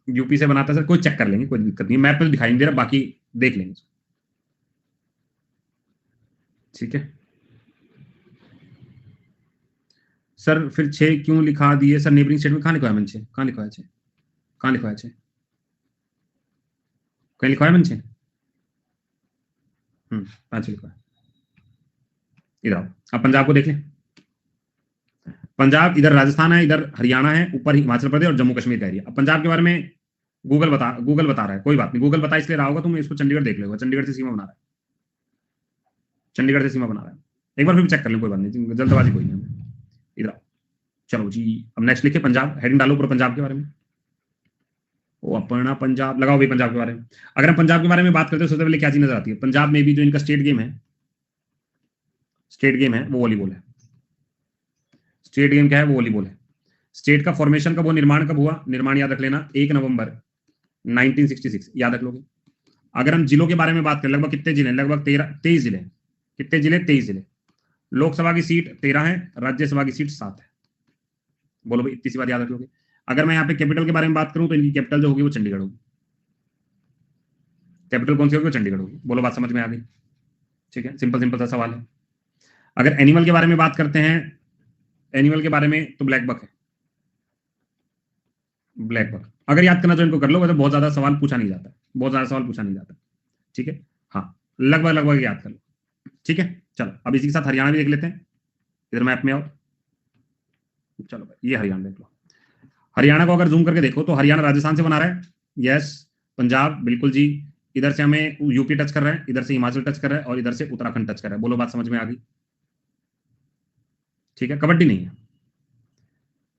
यूपी से बनाता है सर, कोई चेक कर लेंगे, कोई दिक्कत नहीं, मैप में तो दिखाई नहीं दे रहा, बाकी देख लेंगे, ठीक है। सर फिर 6 क्यों लिखा दिए सर? नेबरिंग स्टेट में कहाँ लिखा है मैंने 6? कहाँ लिखा है 6? कहाँ लिखा है 6? कहीं लिखा है मैंने 6? 5 लिखा है, इधर आओ, अब पंजाब को देख लें, पंजाब इधर राजस्थान है, इधर हरियाणा है, ऊपर हिमाचल प्रदेश और जम्मू कश्मीर का एरिया। अब पंजाब के बारे में गूगल बता रहा है, कोई बात नहीं, गूगल बता इसलिए रहा होगा, तुम इसको चंडीगढ़ देख लो, चंडीगढ़ से सीमा बना रहा है, चंडीगढ़ से सीमा बना रहा है, एक बार फिर चेक कर लें, कोई बात नहीं, जल्दबाजी कोई नहीं है, इधर आओ, चलो जी, अब नेक्स्ट लिखे पंजाब, हेडिंग डालो पूरा पंजाब के बारे में, वो अपना पंजाब लगाओ भाई, पंजाब के बारे में। अगर हम पंजाब के बारे में बात करते हैं सबसे पहले क्या चीज नजर आती है? पंजाब में भी जो इनका स्टेट गेम है, स्टेट गेम है वो वॉलीबॉल है, स्टेट गेम क्या है? वो वॉलीबॉल है। स्टेट का फॉर्मेशन कब हुआ, निर्माण कब हुआ? निर्माण याद रख लेना 1 नवंबर 1966, याद रख लोगे। अगर हम जिलों के बारे में बात करें, लगभग कितने जिले? लगभग 23 जिले। कितने जिले? 23 जिले। लोकसभा की सीट 13 है, राज्यसभा की सीट 7 है। बोलो भाई, इतनी सी बात याद रख लोगे। अगर मैं यहाँ पे कैपिटल के बारे में बात करूं तो इनकी कैपिटल जो होगी वो चंडीगढ़ होगी। कैपिटल कौन सी होगी? वो चंडीगढ़ होगी। बोलो बात समझ में आ गई? ठीक है, सिंपल सिंपल सा सवाल है। अगर एनिमल के बारे में बात करते हैं, एनिमल के बारे में तो ब्लैक बक है, ब्लैक बक। अगर याद करना तो इनको कर लो, वैसे बहुत ज्यादा सवाल पूछा नहीं जाता, बहुत ज्यादा सवाल पूछा नहीं जाता, ठीक है, हाँ, लगभग लगभग याद कर लो, ठीक है। चलो अब इसी के साथ हरियाणा भी देख लेते हैं, इधर मैप में आओ, चलो भाई ये हरियाणा देख लो। हरियाणा को अगर जूम करके देखो तो हरियाणा राजस्थान से बना रहा है, यस। पंजाब बिल्कुल जी, इधर से हमें यूपी टच कर रहा है, इधर से हिमाचल टच कर रहा है, और इधर से उत्तराखंड टच कर रहा है। बोलो बात समझ में आ गई? ठीक है, कबड्डी नहीं है,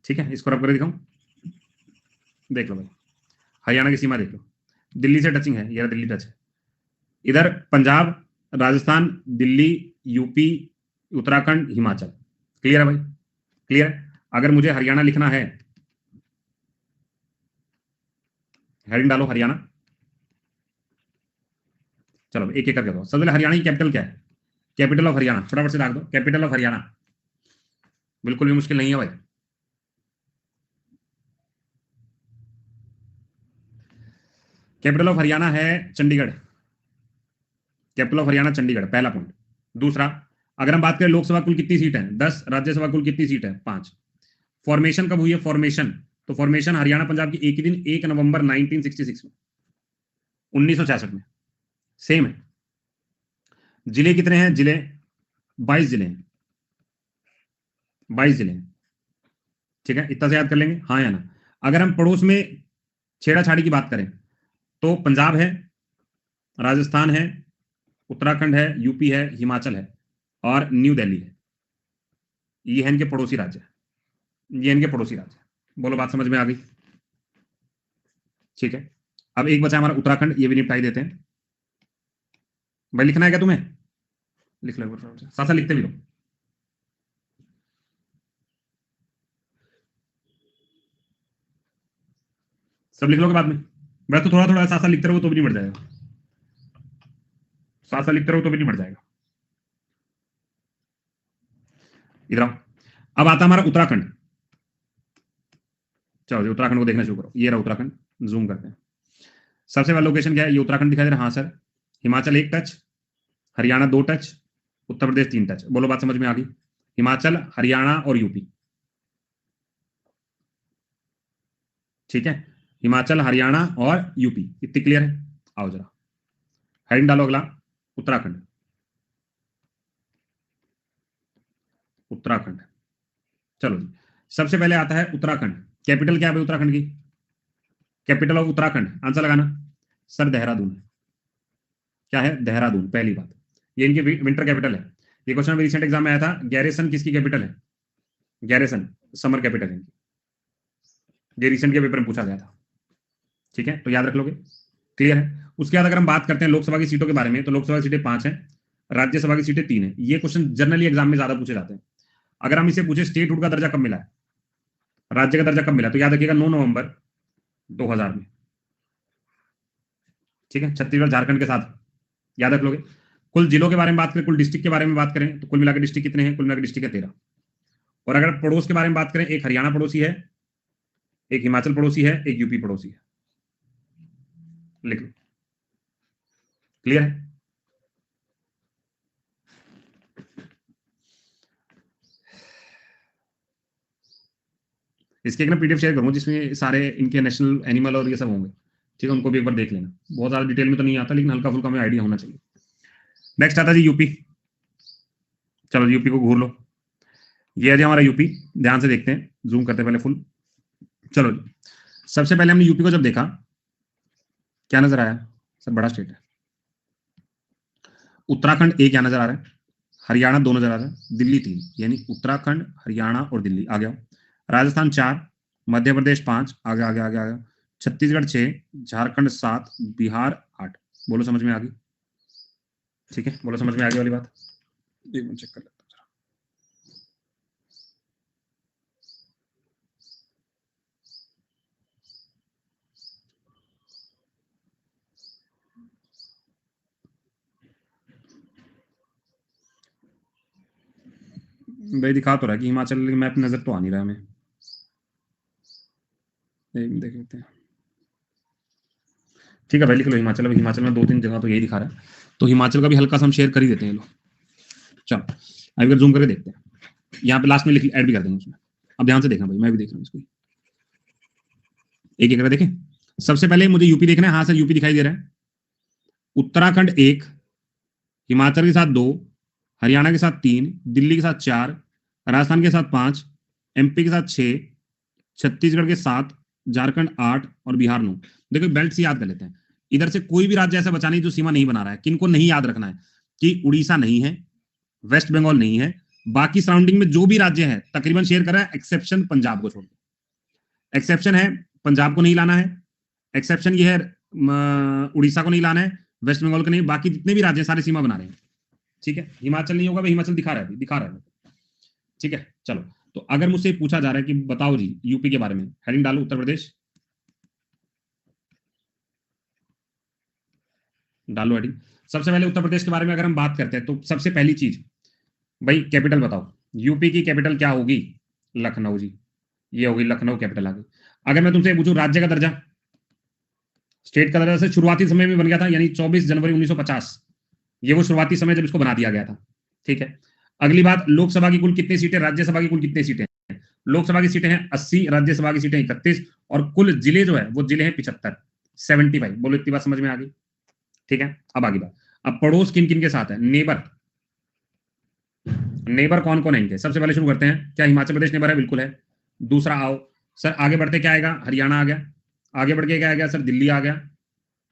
ठीक है, इसको रब करके दिखाऊं, देख लो भाई, हरियाणा की सीमा देख लो, दिल्ली से टचिंग है, ये दिल्ली टच है। इधर पंजाब, राजस्थान, दिल्ली, यूपी, उत्तराखंड, हिमाचल। क्लियर है भाई? क्लियर है? अगर मुझे हरियाणा लिखना है, हेडिंग डालो हरियाणा, चलो एक एक करके दो। सबसे पहले हरियाणा की कैपिटल क्या है? कैपिटल ऑफ हरियाणा फटाफट से डाक दो, कैपिटल ऑफ हरियाणा, बिल्कुल भी मुश्किल नहीं है भाई। कैपिटल ऑफ हरियाणा है चंडीगढ़, कैपिटल ऑफ हरियाणा चंडीगढ़, पहला पॉइंट। दूसरा, अगर हम बात करें लोकसभा कुल कितनी सीट है? 10, राज्यसभा कुल कितनी सीट है? 5। फॉर्मेशन कब हुई है? फॉर्मेशन, तो फॉर्मेशन हरियाणा पंजाब की एक ही दिन, 1 नवंबर 1966 में, 1966 में, सेम है। जिले कितने हैं? जिले 22 जिले हैं, 22 जिले हैं, ठीक है, इतना से याद कर लेंगे, हाँ या ना। अगर हम पड़ोस में छेड़ाछाड़ी की बात करें तो पंजाब है, राजस्थान है, उत्तराखंड है, यूपी है, हिमाचल है, और न्यू दिल्ली है, ये है इनके पड़ोसी राज्य। ये इनके पड़ोसी राज्य। बोलो बात समझ में आ गई? ठीक है, अब एक बचा हमारा उत्तराखंड, ये भी निपटाई देते हैं। भाई लिखना है क्या तुम्हें? लिख लो, साथ साथ लिखते भी रहो। सब लिख लोगे बाद में? मैं तो थोड़ा थोड़ा साथ साथ लिखते रहो तो भी नहीं बढ़ जाएगा, साथ साथ लिखते रहो तो भी नहीं बढ़ जाएगा। इधर आओ, अब आता हमारा उत्तराखंड। चलो उत्तराखंड को देखना शुरू करो, ये रहा उत्तराखंड, जूम करते हैं। सबसे पहला लोकेशन क्या है? ये उत्तराखंड दिखाई दे रहा है, हाँ sir. Himachal 1 touch, Haryana 2 touch, Uttar Pradesh 3 touch. बोलो बात समझ में आ गई? हिमाचल, हरियाणा और यूपी। ठीक है, हिमाचल, हरियाणा और यूपी, इतनी क्लियर है? आओ जरा हेडिंग डालो अगला, उत्तराखंड। उत्तराखंड, चलो जी, सबसे पहले आता है उत्तराखंड। कैपिटल क्या है भाई उत्तराखंड की? कैपिटल ऑफ उत्तराखंड, आंसर लगाना सर। देहरादून। क्या है? देहरादून, पहली बात। ये इनकी विंटर कैपिटल है। ये क्वेश्चन रिसेंट एग्जाम में आया था, गैरिसन किसकी कैपिटल है? गैरिसन समर कैपिटल है इनकी। ये रिसेंट के पेपर में पूछा गया था। ठीक है, तो याद रख लोगे, क्लियर है? उसके बाद अगर हम बात करते हैं लोकसभा की सीटों के बारे में, तो लोकसभा की सीटें 5 हैं, राज्यसभा की सीटें 3 है। ये क्वेश्चन जनरली एग्जाम में ज्यादा पूछे जाते हैं। अगर हम इसे पूछे स्टेटहुड का दर्जा कब मिला है, राज्य का दर्जा कब मिला, तो याद रखिएगा 9 नवंबर 2000 में। ठीक है, छत्तीसगढ़ झारखंड के साथ, याद रख लोगे। कुल जिलों के बारे में बात करें, कुल डिस्ट्रिक्ट के बारे में बात करें, तो कुल मिलाकर डिस्ट्रिक्ट कितने हैं? कुल मिलाकर डिस्ट्रिक्ट है 13। और अगर पड़ोस के बारे में बात करें, एक हरियाणा पड़ोसी है, एक हिमाचल पड़ोसी है, एक यूपी पड़ोसी है। लिख लो, क्लियर है? इसके एक ना पीडीएफ शेयर करूंगा जिसमें सारे इनके नेशनल एनिमल और ये सब होंगे। ठीक है, उनको भी एक बार देख लेना। बहुत ज्यादा डिटेल में तो नहीं आता, लेकिन हल्का फुल्का में आइडिया होना चाहिए। नेक्स्ट आता है जी यूपी। चलो यूपी को घूर लो, ये है जी हमारा यूपी। ध्यान से देखते हैं, जूम करते हैं पहले फुल। चलो जी, सबसे पहले हमने यूपी को जब देखा, क्या नजर आया? सर बड़ा स्टेट है। उत्तराखंड एक यहाँ नजर आ रहा है, हरियाणा 2 नजर आ रहा है, दिल्ली 3, यानी उत्तराखंड, हरियाणा और दिल्ली आ गया। राजस्थान 4, मध्य प्रदेश 5, आगे आगे आगे आगे, छत्तीसगढ़ 6, झारखंड 7, बिहार 8। बोलो समझ में आ गई? ठीक है, बोलो समझ में आ गई वाली बात। एक मिनट चेक कर लेता हूं। भाई दिखा तो रहा है कि हिमाचल मैप नजर तो आ नहीं रहा हमें, देख लेते हैं। ठीक है भाई, लिख लो हिमाचल। अभी हिमाचल में 2-3 जगह तो यही दिखा रहा है, तो हिमाचल का भी हल्का सा हम शेयर कर ही देते हैं लोग। चलो अभी अगर जूम करके देखते हैं, यहाँ पे लास्ट में लिख ऐड भी कर देंगे उसमें। अब ध्यान से देखना भाई, मैं भी देख रहा हूँ इसको, एक एक देखें। सबसे पहले मुझे यूपी देखना है, हाँ सर यूपी दिखाई दे रहा है। उत्तराखंड 1, हिमाचल के साथ 2, हरियाणा के साथ 3, दिल्ली के साथ 4, राजस्थान के साथ 5, एमपी के साथ 6, छत्तीसगढ़ के 7, झारखंड 8 और बिहार 9। देखो बेल्ट से याद कर लेते हैं, इधर से कोई भी राज्य ऐसा बचा नहीं जो सीमा नहीं बना रहा है। किनको नहीं याद रखना है कि उड़ीसा नहीं है, वेस्ट बंगाल नहीं है, बाकी सराउंडिंग में जो भी राज्य है तकरीबन शेयर कर रहा है, एक्सेप्शन पंजाब को छोड़ के। एक्सेप्शन है पंजाब को नहीं लाना है, एक्सेप्शन ये है उड़ीसा को नहीं लाना है, वेस्ट बंगाल को नहीं, बाकी जितने भी राज्य सारे सीमा बना रहे हैं। ठीक है, हिमाचल नहीं होगा भाई, हिमाचल दिखा रहा है, दिखा रहा है। ठीक है, चलो तो अगर मुझसे पूछा जा रहा है कि बताओ जी यूपी के बारे में, हेडिंग डालो उत्तर प्रदेश, डालो हेडिंग। सबसे पहले उत्तर प्रदेश के बारे में अगर हम बात करते हैं, तो सबसे पहली चीज भाई कैपिटल बताओ, यूपी की कैपिटल क्या होगी? लखनऊ जी, ये होगी लखनऊ कैपिटल आ गई। अगर मैं तुमसे पूछूं राज्य का दर्जा, स्टेट का दर्जा से शुरुआती समय में बन गया था, यानी 24 जनवरी 1950, ये वो शुरुआती समय जब इसको बना दिया गया था। ठीक है, अगली बात, लोकसभा की कुल कितनी सीटें, राज्यसभा की कुल कितनी सीटें? लोकसभा की सीटें हैं 80, राज्यसभा की सीटें 31, और कुल जिले जो है वो जिले हैं 75, 75। बोलो इतनी बात समझ में आ गई? ठीक है, अब आगे बात, अब पड़ोस किन किन के साथ है? नेबर, नेबर कौन कौन है इनके? सबसे पहले शुरू करते हैं, क्या हिमाचल प्रदेश नेबर है? बिल्कुल है। दूसरा आओ सर, आगे बढ़ते क्या आएगा? हरियाणा आ गया। आगे बढ़ के क्या आ गया सर? दिल्ली आ गया।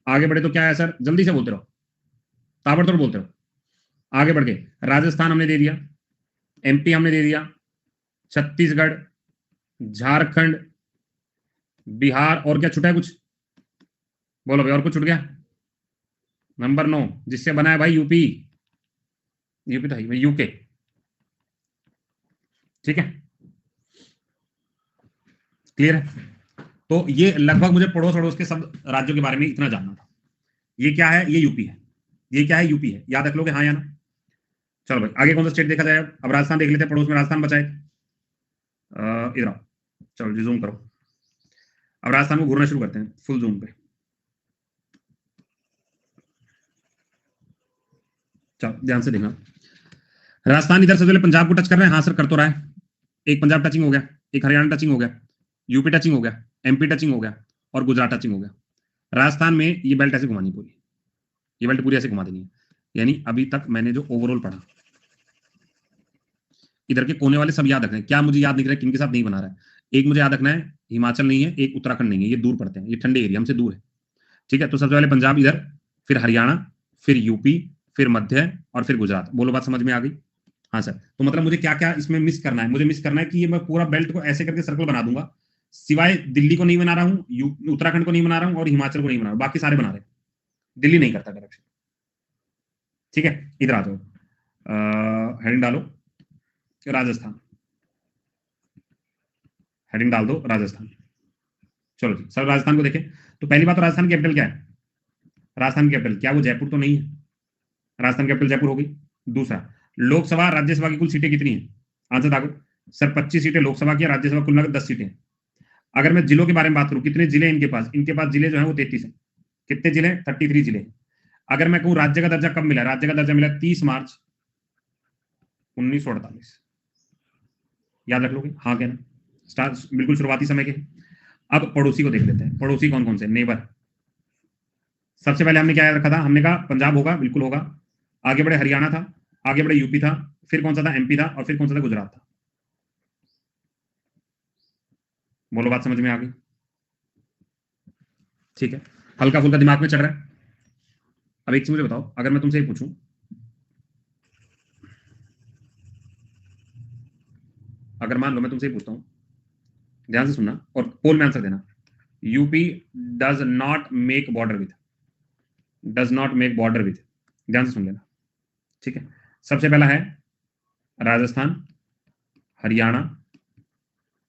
आगे बढ़े तो क्या है सर? जल्दी से बोलते रहो, ताबड़तोड़ बोलते रहो। आगे बढ़ के राजस्थान हमने दे दिया, एमपी हमने दे दिया, छत्तीसगढ़, झारखंड, बिहार, और क्या छुटा है कुछ? बोलो भाई, और कुछ छूट गया? नंबर 9 जिससे बना है भाई यूपी। यूपी तो है यूके। ठीक है, क्लियर है? तो ये लगभग मुझे पड़ोस अड़ोस के सब राज्यों के बारे में इतना जानना था। ये क्या है? ये यूपी है। ये क्या है? यूपी है। याद रख लोगे हाँ या ना? चलो भाई, आगे कौन सा स्टेट देखा जाए? अब राजस्थान देख लेते हैं, पड़ोस में राजस्थान बचा है। इधर आओ, चलो जी जूम करो। अब राजस्थान को घूरना शुरू करते हैं फुल जूम पे। चलो ध्यान से देखना, राजस्थान इधर से पहले पंजाब को टच कर रहे हैं। हाँ सर, कर तो रहा है। एक पंजाब टचिंग हो गया, एक हरियाणा टचिंग हो गया, यूपी टचिंग हो गया, एमपी टचिंग हो गया, और गुजरात टचिंग हो गया। राजस्थान में ये बेल्ट ऐसे घुमानी पूरी, ये बेल्ट पूरी ऐसे घुमा देनी है। यानी अभी तक मैंने जो ओवरऑल पढ़ा, इधर के कोने वाले सब याद रखना है। क्या मुझे याद नहीं रहा किनके साथ नहीं बना रहा है? एक मुझे याद रखना है, हिमाचल नहीं है, एक उत्तराखंड नहीं है, ये दूर पड़ते हैं, ये ठंडे एरिया हमसे दूर है। ठीक है, तो सबसे पहले पंजाब इधर, फिर हरियाणा, फिर यूपी, फिर मध्य, और फिर गुजरात। बोलो बात समझ में आ गई? हाँ सर। तो मतलब मुझे क्या क्या इसमें मिस करना है? मुझे मिस करना है कि ये मैं पूरा बेल्ट को ऐसे करके सर्कल बना दूंगा, सिवाय दिल्ली को नहीं बना रहा हूँ, उत्तराखंड को नहीं बना रहा हूँ, और हिमाचल को नहीं बना रहा हूँ, बाकी सारे बना रहे हैं। दिल्ली नहीं करता डायरेक्शन। ठीक है, इधर आ जाओ, हेडिंग डालो राजस्थान, हेडिंग डाल दो राजस्थान। चलो जी सर, राजस्थान को देखें तो पहली बात तो राजस्थान की कैपिटल क्या है? राजस्थान की कैपिटल क्या वो जयपुर तो नहीं है? राजस्थान कैपिटल जयपुर होगी। दूसरा, लोकसभा राज्यसभा की कुल सीटें कितनी है? आंसर दागो सर। 25 सीटें लोकसभा की, राज्यसभा कुल मिलाकर 10 सीटें। अगर मैं जिलों के बारे में बात करूं, कितने जिले इनके पास? इनके पास जिले जो है वो 33 है। कितने जिले? 33 जिले। अगर मैं कहूं राज्य का दर्जा कब मिला? राज्य का दर्जा मिला 30 मार्च 1948। याद रख लोगे हाँ कहना? स्टार्ट बिल्कुल शुरुआती समय के। अब पड़ोसी को देख लेते हैं, पड़ोसी कौन कौन से? नेबर। सबसे पहले हमने क्या याद रखा था? हमने कहा पंजाब होगा, बिल्कुल होगा। आगे बढ़े हरियाणा था, आगे बढ़े यूपी था, फिर कौन सा था? एमपी था, और फिर कौन सा था? गुजरात था। बोलो बात समझ में आ गई? ठीक है, हल्का फुल्का दिमाग में चढ़ रहा है। अब एक चीज मुझे बताओ, अगर मैं तुमसे ये पूछूं, अगर मान लो मैं तुमसे ये पूछता हूं, ध्यान से सुनना और पोल में आंसर देना। UP does not make border with, does not make border with, ध्यान से सुन लेना। ठीक है, सबसे पहला है राजस्थान, हरियाणा,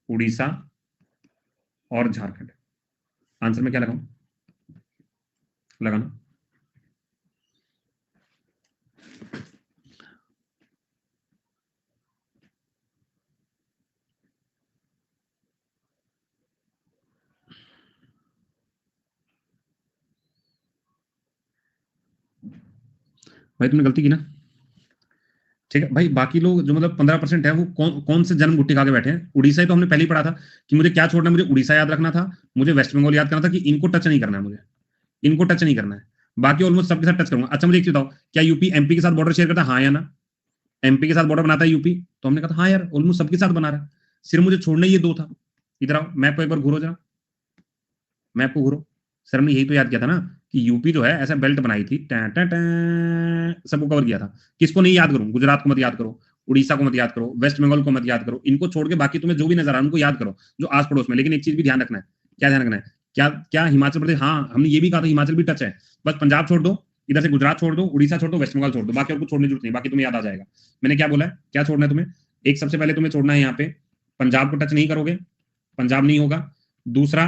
उड़ीसा और झारखंड। आंसर में क्या लगाऊं? लगाना। भाई तुमने गलती की ना। ठीक है भाई, बाकी लोग जो मतलब 15% है वो कौन कौन से जन्म गुट्टी खा के बैठे हैं? उड़ीसा ही तो हमने पहले ही पढ़ा था कि मुझे क्या छोड़ना है? मुझे उड़ीसा याद रखना था, मुझे वेस्ट बंगाल याद करना था, कि इनको टच नहीं करना है, मुझे इनको टच नहीं करना है। बाकी ऑलमोस्ट सबके साथ टच करूंगा। अच्छा मुझे एक चीज बताओ, क्या यूपी एमपी के साथ बॉर्डर शेयर करता है? हाँ या ना? एमपी के साथ बॉर्डर बनाता है यूपी? तो हमने कहा हाँ यार, ऑलमोस्ट सबके साथ बना रहा है, सिर्फ मुझे छोड़ना ये दो था। इधर आओ, मैप को एक बार घूरो जरा, मैप को घूरो। सर हमने यही तो याद किया था ना कि यूपी जो है ऐसा बेल्ट बनाई थी, सबको कवर किया था। किसको नहीं याद करूं? गुजरात को मत याद करो, उड़ीसा को मत याद करो, वेस्ट बंगाल को मत याद करो, इनको छोड़ के बाकी तुम्हें जो भी नजर आ उनको याद करो जो आस पड़ोस में। लेकिन एक चीज भी ध्यान रखना है। क्या ध्यान रखना है? क्या क्या हिमाचल प्रदेश, हाँ हमने ये भी कहा था हिमाचल भी टच है। बस पंजाब छोड़ दो, इधर से गुजरात छोड़ दो, उड़ीसा छोड़ दो, वेस्ट बंगाल छोड़ दो, बाकी और कुछ छोड़ने की जरूरत नहीं, बाकी तुम्हें याद आ जाएगा। मैंने क्या बोला है? क्या छोड़ना है तुम्हें? एक सबसे पहले तुम्हें छोड़ना है यहाँ पे पंजाब को टच नहीं करोगे, पंजाब नहीं होगा। दूसरा,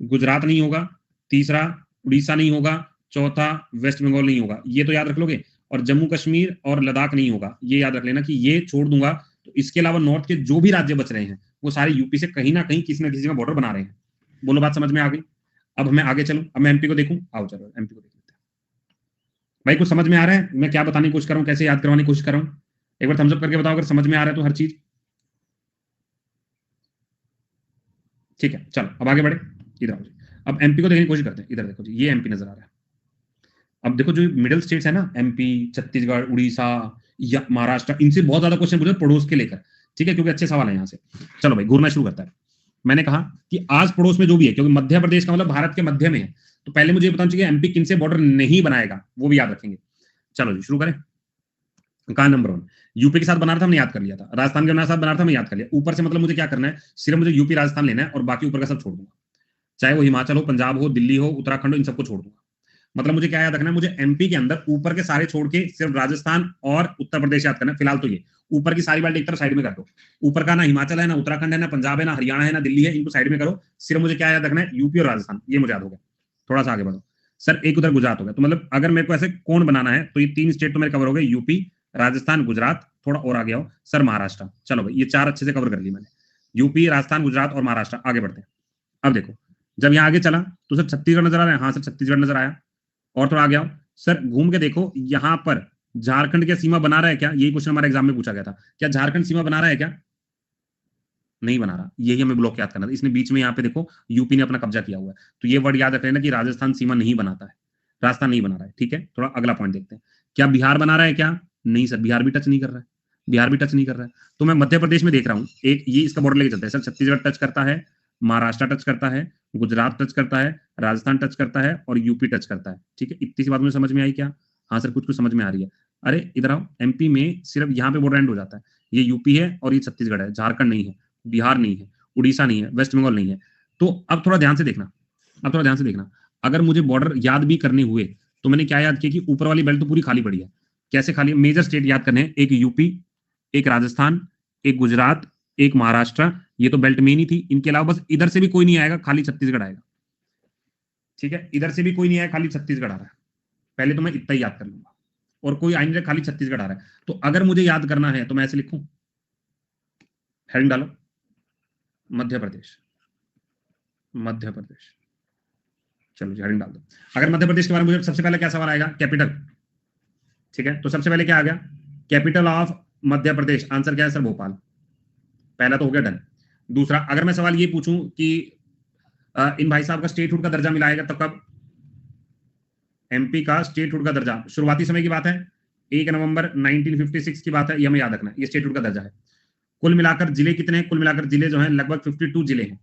गुजरात नहीं होगा। तीसरा, उड़ीसा नहीं होगा। चौथा, वेस्ट बंगाल नहीं होगा। ये तो याद रख लोगे। और जम्मू कश्मीर और लद्दाख नहीं होगा, ये याद रख लेना कि ये छोड़ दूंगा। तो इसके अलावा नॉर्थ के जो भी राज्य बच रहे हैं वो सारे यूपी से कहीं ना कहीं किसी ना किसी का बॉर्डर बना रहे हैं। बोलो बात समझ में आ गई? अब मैं आगे चलूं, अब मैं एमपी को देखूं। आओ चलो एमपी को देख लेते हैं। भाई कुछ समझ में आ रहा है मैं क्या बताने की कोशिश कर रहा हूं, कैसे याद करवाने की कोशिश कर रहा हूं? एक बार थम्स अप करके बताओ अगर समझ में आ रहा है तो हर चीज। ठीक है, चलो अब आगे बढ़े। इधर आओ जी, अब एमपी को देखने की कोशिश करते हैं। इधर देखो जी, ये एमपी नजर आ रहा है। अब देखो जो मिडिल स्टेट्स है ना, एमपी, छत्तीसगढ़, उड़ीसा या महाराष्ट्र, इनसे बहुत ज्यादा क्वेश्चन पूछे पड़ोस के लेकर। ठीक है, क्योंकि अच्छे सवाल है यहाँ से। चलो भाई घूरना शुरू करता है। मैंने कहा कि आज पड़ोस में जो भी है, क्योंकि मध्य प्रदेश का मतलब भारत के मध्य में है, तो पहले मुझे बताना चाहिए एमपी किन से बॉर्डर नहीं बनाएगा, वो भी याद रखेंगे। चलो जी शुरू करें। कहां नंबर 1? यूपी के साथ बना रहा था, हमने याद कर लिया था। राजस्थान के साथ बना रहा था, मैं याद कर लिया। ऊपर से मतलब मुझे क्या करना है, सिर्फ मुझे यूपी राजस्थान लेना है और बाकी ऊपर का सब छोड़ दूंगा। चाहे वो हिमाचल हो, पंजाब हो, दिल्ली हो, उत्तराखंड हो, इन सबको छोड़ दूंगा। मतलब मुझे क्या याद रखना है, मुझे एमपी के अंदर ऊपर के सारे छोड़ के सिर्फ राजस्थान और उत्तर प्रदेश याद करना है। फिलहाल तो ये ऊपर की सारी बात एक तरफ साइड में कर दो। ऊपर का ना हिमाचल है, ना उत्तराखंड है, ना पंजाब है, ना हरियाणा है, ना दिल्ली है, इनको साइड में करो। सिर्फ मुझे क्या याद रखना है, यूपी और राजस्थान। ये मुझे याद हो गया। थोड़ा सा आगे बढ़ो सर, एक उधर गुजरात हो गया। तो मतलब अगर मेरे को ऐसे कौन बनाना है तो ये 3 स्टेट तो मेरे कवर हो गए, यूपी, राजस्थान, गुजरात। थोड़ा और आगे आओ सर, महाराष्ट्र। चलो भाई, ये 4 अच्छे से कवर कर ली मैंने, यूपी, राजस्थान, गुजरात और महाराष्ट्र। आगे बढ़ते हैं। अब देखो, जब यहाँ आगे चला तो सर छत्तीसगढ़ नजर आ रहा है। हाँ सर, छत्तीसगढ़ नजर आया। और थोड़ा आगे आओ सर, घूम के देखो, यहाँ पर झारखंड की सीमा बना रहा है क्या? यही क्वेश्चन हमारे एग्जाम में पूछा गया था। क्या झारखंड सीमा बना रहा है क्या? नहीं बना रहा। यही हमें ब्लॉक याद करना था। इसने बीच में यहाँ पे देखो यूपी ने अपना कब्जा किया हुआ है। तो ये वर्ड याद रख लेना कि राजस्थान सीमा नहीं बनाता है, राजस्थान नहीं बना रहा है। ठीक है, थोड़ा अगला पॉइंट देखते हैं। क्या बिहार बना रहा है क्या? नहीं सर, बिहार भी टच नहीं कर रहा है। बिहार भी टच नहीं कर रहा है। तो मैं मध्य प्रदेश में देख रहा हूँ, एक ये इसका बॉर्डर लेके चलता है सर। छत्तीसगढ़ टच करता है, महाराष्ट्र टच करता है, गुजरात टच करता है, राजस्थान टच करता है और यूपी टच करता है। ठीक है, इतनी सी बात मुझे समझ में आई क्या? हाँ सर, कुछ कुछ समझ में आ रही है। अरे इधर आओ, एमपी में सिर्फ यहाँ पे बॉर्डर एंड हो जाता है। ये यूपी है और ये छत्तीसगढ़ है, झारखंड नहीं है, बिहार नहीं है, उड़ीसा नहीं है, वेस्ट बंगाल नहीं है। तो अब थोड़ा ध्यान से देखना, अब थोड़ा ध्यान से देखना। अगर मुझे बॉर्डर याद भी करने हुए तो मैंने क्या याद किया कि ऊपर वाली बेल्ट तो पूरी खाली पड़ी है। कैसे खाली? मेजर स्टेट याद करने हैं, एक यूपी, एक राजस्थान, एक गुजरात, एक महाराष्ट्र। ये तो बेल्ट में ही नहीं थी। इनके अलावा बस इधर से भी कोई नहीं आएगा, खाली छत्तीसगढ़ आएगा। ठीक है, इधर से भी कोई नहीं आएगा, खाली छत्तीसगढ़ आ रहा है। पहले तो मैं इतना ही याद कर लूंगा और कोई आ नहीं रहा, खाली छत्तीसगढ़ आ रहा है। तो अगर मुझे याद करना है तो मैं ऐसे लिखूं, हेडिंग डालो, मध्य प्रदेश, मध्य प्रदेश। चलो जी, हेडिंग डाल दो। अगर मध्य प्रदेश के बारे में मुझे सबसे पहले क्या सवाल आएगा? कैपिटल। ठीक है, तो सबसे पहले क्या आ गया? Capital of Madhya Pradesh. Answer क्या है सर? भोपाल। पहला तो हो गया डन। दूसरा, अगर मैं सवाल ये पूछूं कि इन भाई साहब का स्टेटहुड का दर्जा मिलाएगा तब कब? एमपी का स्टेटहुड का दर्जा शुरुआती समय की बात है, 1 नवंबर 1956 की बात है। ये हमें याद रखना है, ये स्टेटहुड का दर्जा है। कुल मिलाकर जिले कितने हैं? कुल मिलाकर जिले जो हैं लगभग 52 जिले हैं।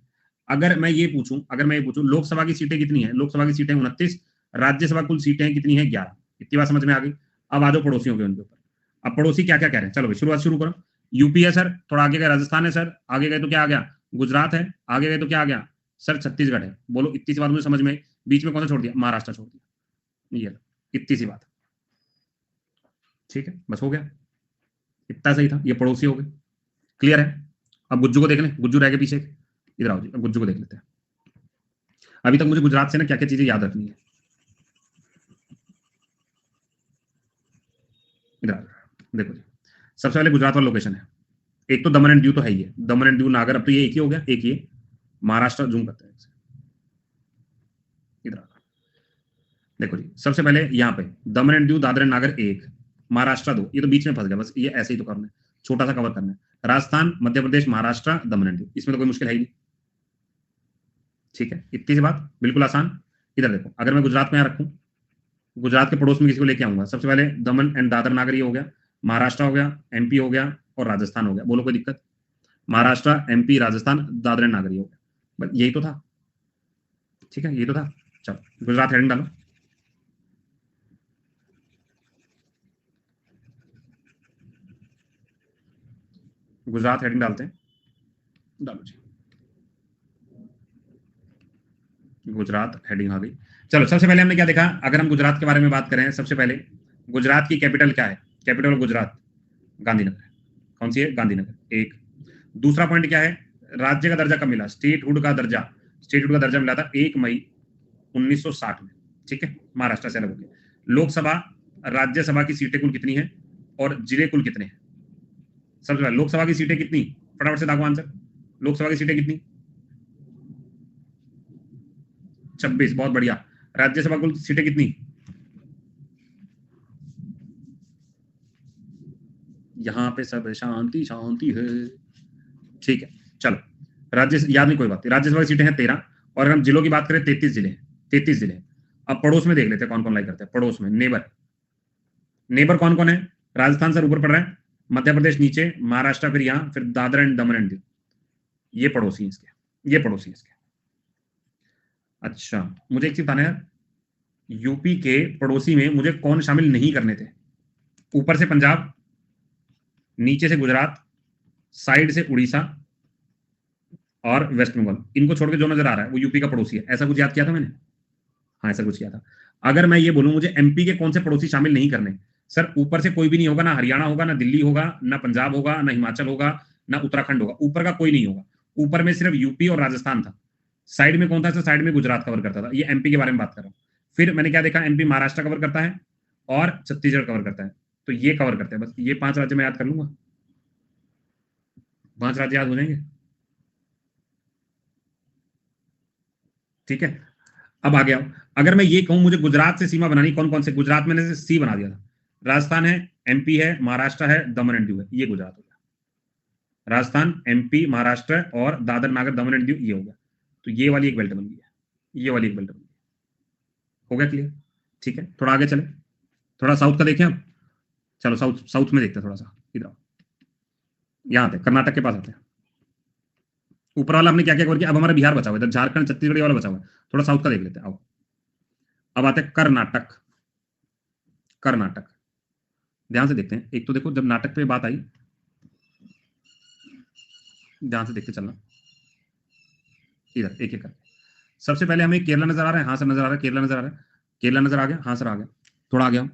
अगर मैं ये पूछूं लोकसभा की सीटें कितनी है? लोकसभा की सीटें 29, राज्यसभा कुल सीटें कितनी है? 11। इतनी बात समझ में आ गई। अब आ जाओ पड़ोसियों के उनके ऊपर। अब पड़ोसी क्या क्या कह रहे हैं, चलो भाई शुरुआत शुरू करो। यूपी है सर, थोड़ा आगे गए राजस्थान है सर, आगे गए तो क्या आ गया? गुजरात है, आगे गए तो क्या आ गया सर? छत्तीसगढ़ है। बोलो, इतनी सी बात मुझे समझ में। बीच में कौन सा छोड़ दिया? महाराष्ट्र छोड़ दिया। ये इतनी सी बात। ठीक है, बस हो गया, इतना सही था। ये पड़ोसी हो गए, क्लियर है। अब गुज्जू को देख लें, गुज्जू रह गए पीछे। इधर आओ जी, अब गुज्जू को देख लेते हैं। अभी तक मुझे गुजरात से ना क्या क्या चीजें याद रखनी है। इधर देखो जी, सबसे पहले गुजरात वाला लोकेशन है। एक तो दमन एंड दीव तो है ही है, दमन एंड दीव नागर, अब तो ये एक ही हो गया, एक ही। महाराष्ट्र जूम करते हैं इधर। देखो जी, सबसे पहले यहाँ पे दमन एंड दीव, दादरा एंड नागर एक, महाराष्ट्र 2। ये तो बीच में फंस गया, बस ये ऐसे ही तो करना है, छोटा सा कवर करना है। राजस्थान, मध्य प्रदेश, महाराष्ट्र, दमन एंड दीव, इसमें तो कोई मुश्किल है ही नहीं। ठीक है, इतनी सी बात, बिल्कुल आसान। इधर देखो, अगर मैं गुजरात में यहाँ रखूं, गुजरात के पड़ोस में किसी को लेके आऊंगा, सबसे पहले दमन एंड दादर नागर ये हो गया, महाराष्ट्र हो गया, एमपी हो गया और राजस्थान हो गया। बोलो कोई दिक्कत? महाराष्ट्र, एमपी, राजस्थान, दादर एंड नागर ये हो गया, बस यही तो था। ठीक है, ये तो था। चलो गुजरात हेडिंग डालो। गुजरात हेडिंग डालते हैं, डालो जी, गुजरात हेडिंग आ गई। चलो सबसे पहले हमने क्या देखा? अगर हम गुजरात के बारे में बात करें, सबसे पहले गुजरात की कैपिटल क्या है? Capital of Gujarat Gandhinagar. कौन सी है? गांधीनगर। एक। दूसरा पॉइंट क्या है? राज्य का दर्जा कब मिला? स्टेटहुड का दर्जा, स्टेटहुड का दर्जा मिला था 1 मई 1960 में। ठीक है, महाराष्ट्र से अलग होकर। लोकसभा, राज्यसभा की सीटें कुल कितनी है और जिले कुल कितने हैं? सबसे पहले लोकसभा की सीटें कितनी? फटाफट से दागो आंसर। लोकसभा की सीटें कितनी? 26, बहुत बढ़िया। राज्यसभा कुल सीटें कितनी? यहाँ पे सब शांति शांति है। ठीक है, चलो राज्य याद नहीं, कोई बात नहीं। राज्यसभा की सीटें हैं 13 और हम जिलों की बात करें 33 जिले हैं, 33 जिले हैं। अब पड़ोस में देख लेते हैं कौन कौन लाइक करते हैं। पड़ोस में नेबर, नेबर कौन कौन है? राजस्थान सर ऊपर पड़ रहा है, मध्य प्रदेश नीचे, महाराष्ट्र फिर यहाँ, फिर Dadra and Daman and Diu. ये पड़ोसी हैं इसके, ये पड़ोसी हैं इसके। अच्छा, मुझे एक चीज बताना है, यूपी के पड़ोसी में मुझे कौन शामिल नहीं करने थे? ऊपर से पंजाब, नीचे से गुजरात, साइड से उड़ीसा और वेस्ट बंगाल। इनको छोड़ के जो नजर आ रहा है वो यूपी का पड़ोसी है। ऐसा कुछ याद किया था मैंने? हाँ, ऐसा कुछ किया था। अगर मैं ये बोलूं मुझे एमपी के कौन से पड़ोसी शामिल नहीं करने, सर ऊपर से कोई भी नहीं होगा, ना हरियाणा होगा, ना दिल्ली होगा, ना पंजाब होगा, ना हिमाचल होगा, ना उत्तराखंड होगा, ऊपर का कोई नहीं होगा। ऊपर में सिर्फ यूपी और राजस्थान था। साइड में कौन था सर? साइड में गुजरात कवर करता था। ये एमपी के बारे में बात कर रहा हूँ। फिर मैंने क्या देखा, एमपी महाराष्ट्र कवर करता है और छत्तीसगढ़ कवर करता है। तो ये कवर करते हैं। बस ये 5 राज्य मैं याद कर लूंगा, 5 राज्य याद हो जाएंगे। ठीक है, अब आ गया। अगर मैं ये कहूं मुझे गुजरात से सीमा बनानी, कौन कौन से? गुजरात मैंने सी बना दिया था। राजस्थान है, एमपी है, महाराष्ट्र है, दमन एंड दीव है। ये गुजरात हो गया। राजस्थान, एमपी, महाराष्ट्र और दादर नागर दमन एंड दीव, ये हो गया। तो ये वाली एक बेल्ट बन गई है, ये वाली एक बेल्ट बन गई। हो गया क्लियर? ठीक है, थोड़ा आगे चले, थोड़ा साउथ का देखें अब। चलो साउथ, साउथ में देखते हैं थोड़ा सा। इधर आओ, यहाँ आते कर्नाटक के पास आते हैं। ऊपर वाला हमने क्या क्या कवर किया? अब हमारा बिहार बचा हुआ है, झारखंड छत्तीसगढ़ वाला बचा हुआ है। थोड़ा साउथ का देख लेते हैं, आओ। अब आते हैं कर्नाटक। कर्नाटक ध्यान से देखते हैं। एक तो देखो, जब नाटक पे बात आई, ध्यान से देखते चलना, इधर एक एक करके। सबसे पहले हमें केरला नजर आ रहा है, हाँ सर नजर आ रहा है। केरला नजर आ रहा है, केरला नजर आ गया, हाँ सर आ गया। थोड़ा आ गया,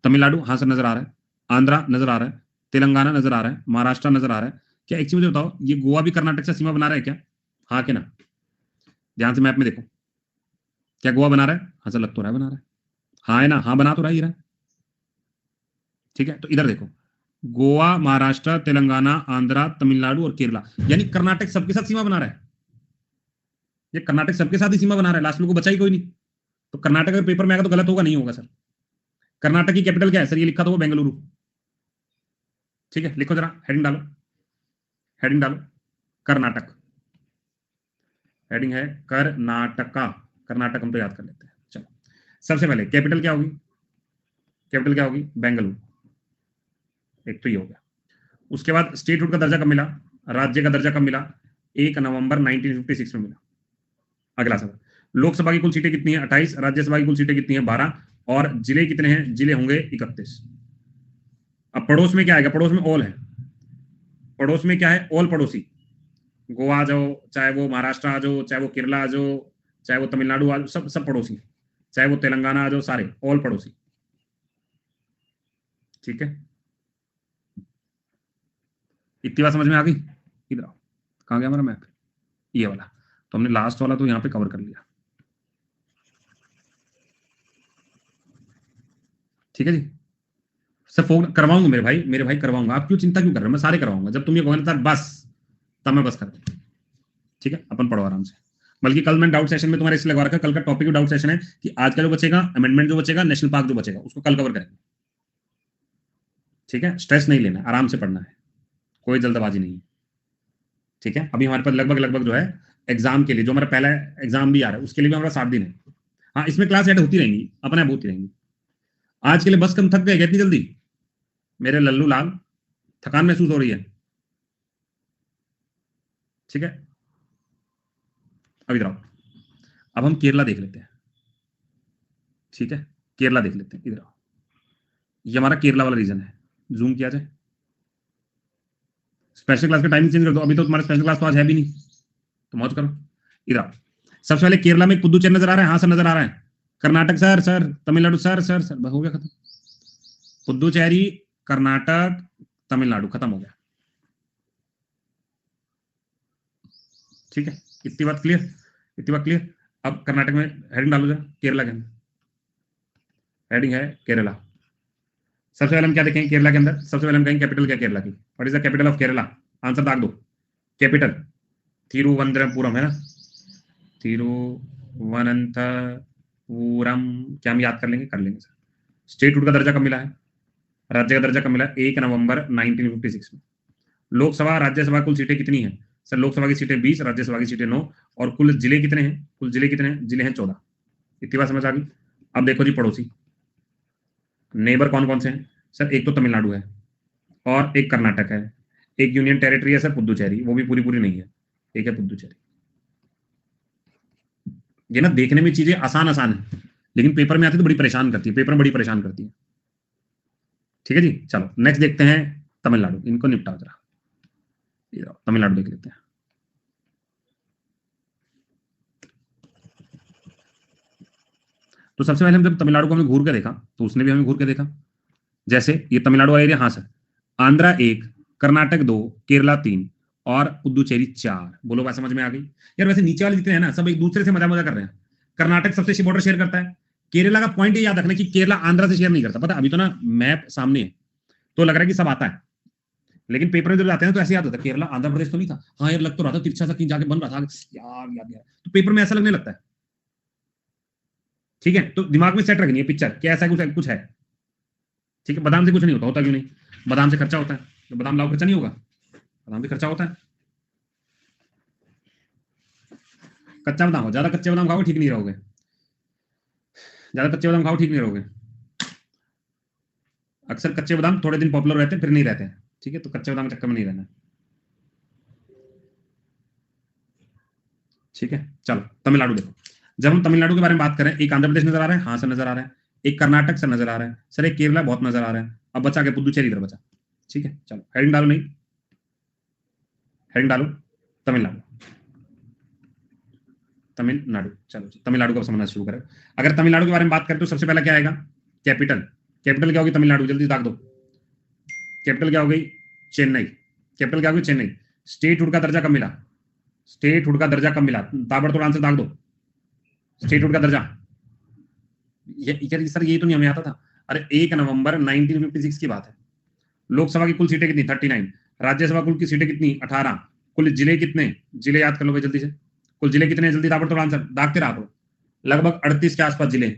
तमिलनाडु, हाँ सर नजर आ रहा है। आंध्रा नजर आ रहा है, तेलंगाना नजर आ रहा है, महाराष्ट्र नजर आ रहा है। क्या एक चीज मुझे बताओ, ये गोवा भी कर्नाटक से सीमा बना रहा है क्या? हाँ के ना? ध्यान से मैप में देखो, क्या गोवा बना रहा है? हाँ सर लग तो रहा है बना रहा है। हाँ है ना? हाँ बना तो रहा ही रहा है। ठीक है, तो इधर देखो, गोवा, महाराष्ट्र, तेलंगाना, आंध्रा, तमिलनाडु और केरला, यानी कर्नाटक सबके साथ सीमा बना रहा है। ये कर्नाटक सबके साथ ही सीमा बना रहा है, लास्ट में को बचा ही कोई नहीं। तो कर्नाटक अगर पेपर में आएगा तो गलत होगा? नहीं होगा सर। कर्नाटक की कैपिटल क्या है सर? ये लिखा था वो बेंगलुरु। ठीक है, लिखो जरा, हेडिंग डालो, हेडिंग डालो, कर्नाटक। हेडिंग है कर्नाटका। कर्नाटक हम तो याद कर लेते हैं। चलो, सबसे पहले कैपिटल क्या होगी? कैपिटल क्या होगी? बेंगलुरु। एक तो ये हो गया। उसके बाद स्टेटहुड का दर्जा कब मिला? राज्य का दर्जा कब मिला? 1 नवंबर 1956 में मिला। अगला सवाल, लोकसभा की कुल सीटें कितनी है? 28। राज्यसभा की कुल सीटें कितनी है? 12। और जिले कितने हैं? जिले होंगे 31। अब पड़ोस में क्या आएगा? पड़ोस में ऑल है। पड़ोस में क्या है? ऑल पड़ोसी। गोवा आ जाओ, चाहे वो महाराष्ट्र आ जाओ, चाहे वो केरला आ जाओ, चाहे वो तमिलनाडु आ जाओ, सब सब पड़ोसी। चाहे वो तेलंगाना आ जाओ, सारे ऑल पड़ोसी। ठीक है, इतनी बात समझ में आ गई? इधर आओ, कहाँ गया हमारा मैप? ये वाला। तो हमने लास्ट वाला तो यहाँ पे कवर कर लिया। ठीक है जी, सब फोन करवाऊंगा मेरे भाई, मेरे भाई करवाऊंगा। आप क्यों चिंता क्यों कर रहे हो? मैं सारे करवाऊंगा। जब तुम ये कहोगे ना बस, तब मैं बस कर दूँ। ठीक है, अपन पढ़ो आराम से। बल्कि कल मैं डाउट सेशन में तुम्हारे इसलिए लगा रखा, कल का टॉपिक डाउट सेशन है कि आज का जो बचेगा अमेंडमेंट, जो बचेगा नेशनल पार्क जो बचेगा, उसको कल कवर करेंगे। ठीक है, स्ट्रेस नहीं लेना, आराम से पढ़ना है, कोई जल्दबाजी नहीं है। ठीक है, अभी हमारे पास लगभग लगभग जो है एग्जाम के लिए, जो हमारा पहला एग्जाम भी आ रहा है, उसके लिए भी हमारा 7 दिन है। हाँ, इसमें क्लास ऐड होती रहेंगी, अपने आप होती रहेंगी। आज के लिए बस, कम थक गए इतनी जल्दी मेरे लल्लू लाल? थकान महसूस हो रही है? ठीक है, अब इधर आओ। अब हम केरला देख लेते हैं। ठीक है, केरला देख लेते हैं, इधर आओ। ये हमारा केरला वाला रीजन है। जूम किया जाए, स्पेशल क्लास का टाइमिंग चेंज कर दो। अभी तो तुम्हारा स्पेशल क्लास तो आज है भी नहीं, तो मौज करो। इधर आओ, सबसे पहले केरला में पुदुचेरी नजर आ रहा है? हाँ सर नजर आ रहा है। Karnataka sir, sir Tamil Nadu sir, sir sir बस हो गया खत्म। पुदुचेरी, कर्नाटक, तमिलनाडु, खत्म हो गया। ठीक है, इतनी बात क्लियर? इतनी बात क्लियर? अब कर्नाटक में हेडिंग डालो जरा, केरला के अंदर हेडिंग है केरला। सबसे पहले हम क्या देखेंगे केरला के अंदर? सबसे पहले हम कहेंगे कैपिटल क्या केरला की? What is the capital of Kerala? Answer दाग दो, कैपिटल तिरुवनंतपुरम है ना? तिरुवनंतपुरम। क्या हम याद कर लेंगे? कर लेंगे सर। स्टेटहुड का दर्जा कब मिला है? राज्य का दर्जा कब मिला? 1 नवंबर 1956 में। लोकसभा राज्यसभा कुल सीटें कितनी है? सर लोकसभा की सीटें 20, राज्यसभा की सीटें 9। और कुल जिले कितने हैं? कुल जिले कितने हैं? जिले हैं 14। इतनी बात समझ आ गई? अब देखो जी, पड़ोसी नेबर कौन कौन से हैं? सर एक तो तमिलनाडु है, और एक कर्नाटक है, एक यूनियन टेरिटरी है सर पुदुचेरी, वो भी पूरी पूरी नहीं है, एक है पुदुचेरी। ये ना देखने में चीजें आसान आसान है, लेकिन पेपर में आती तो बड़ी परेशान करती है, पेपर में बड़ी परेशान करती है। ठीक है जी, चलो नेक्स्ट देखते हैं। तमिलनाडु, इनको निपटाओ जरा, तमिलनाडु देख लेते हैं। तो सबसे पहले हम जब तमिलनाडु को हमने घूर के देखा तो उसने भी हमें घूर के देखा। जैसे ये तमिलनाडु वाला एरिया, हाँ सर, आंध्रा 1, कर्नाटक 2, केरला 3 और पुदुचेरी 4। बोलो बात समझ में आ गई? यार वैसे नीचे वाले जितने हैं ना सब एक दूसरे से मजा मजा कर रहे हैं। कर्नाटक सबसे बॉर्डर शेयर करता है। केरला का पॉइंट ये याद रखना कि केरला आंध्रा से शेयर नहीं करता। पता अभी तो ना मैप सामने है तो लग रहा है कि सब आता है, लेकिन पेपर में जब जाते हैं तो ऐसे याद होता है केरला आंध्र प्रदेश तो नहीं था। हाँ यार लग तो रहा था तिरछा सा कहीं जाके बन रहा था यार, याद तो पेपर में ऐसा लगने लगता है। ठीक है, तो दिमाग में सेट रखनी है पिक्चर कि ऐसा कुछ है। ठीक है, बादाम से कुछ नहीं होता क्यों नहीं? बादाम से खर्चा होता है, तो बादाम लाओ खर्चा नहीं होगा, बादाम से खर्चा होता है। कच्चा बादाम, ज्यादा कच्चे बादाम खाओगे ठीक नहीं रहोगे, ज्यादा कच्चे बादाम खाओ ठीक नहीं रहोगे। अक्सर कच्चे बादाम थोड़े दिन पॉपुलर रहते हैं फिर नहीं रहते हैं। ठीक है, तो कच्चे बादाम के चक्कर में नहीं रहना। ठीक है, चलो तमिलनाडु देखो। जब हम तमिलनाडु के बारे में बात करें, एक आंध्र प्रदेश नजर आ रहा है, हाँ सर नजर आ रहा है। एक कर्नाटक सर नजर आ रहा है सर, एक केरला बहुत नजर आ रहा है। अब बचा के पुदुचेरी इधर बचा। ठीक है, चलो हेडिंग डालो, नहीं हेडिंग डालो, तमिलनाडु, तमिलनाडु। चलो तमिलनाडु को समझना शुरू करें। अगर तमिलनाडु के बारे में बात करें तो सबसे पहला क्या आएगा? कैपिटल। कैपिटल क्या होगी? तमिलनाडु, जल्दी दाग दो। कैपिटल क्या हो गई? चेन्नई। कैपिटल क्या होगी? चेन्नई। स्टेटहुड का दर्जा कब मिला? स्टेटहुड का दर्जा कब मिला? ताबड़तोड़ आंसर दाग दो। स्टेटहुड का दर्जा, ये सर ये तो नहीं हमें आता था। अरे 1 नवंबर 1956 की बात है। लोकसभा की कुल सीटें कितनी? 39। राज्यसभा कुल की सीटें कितनी? 18। कुल जिले कितने? जिले याद कर लो भाई जल्दी से। कुल जिले कितने? जल्दी ताबड़तोड़ आंसर दागते रहो। लगभग 38 के आसपास जिले।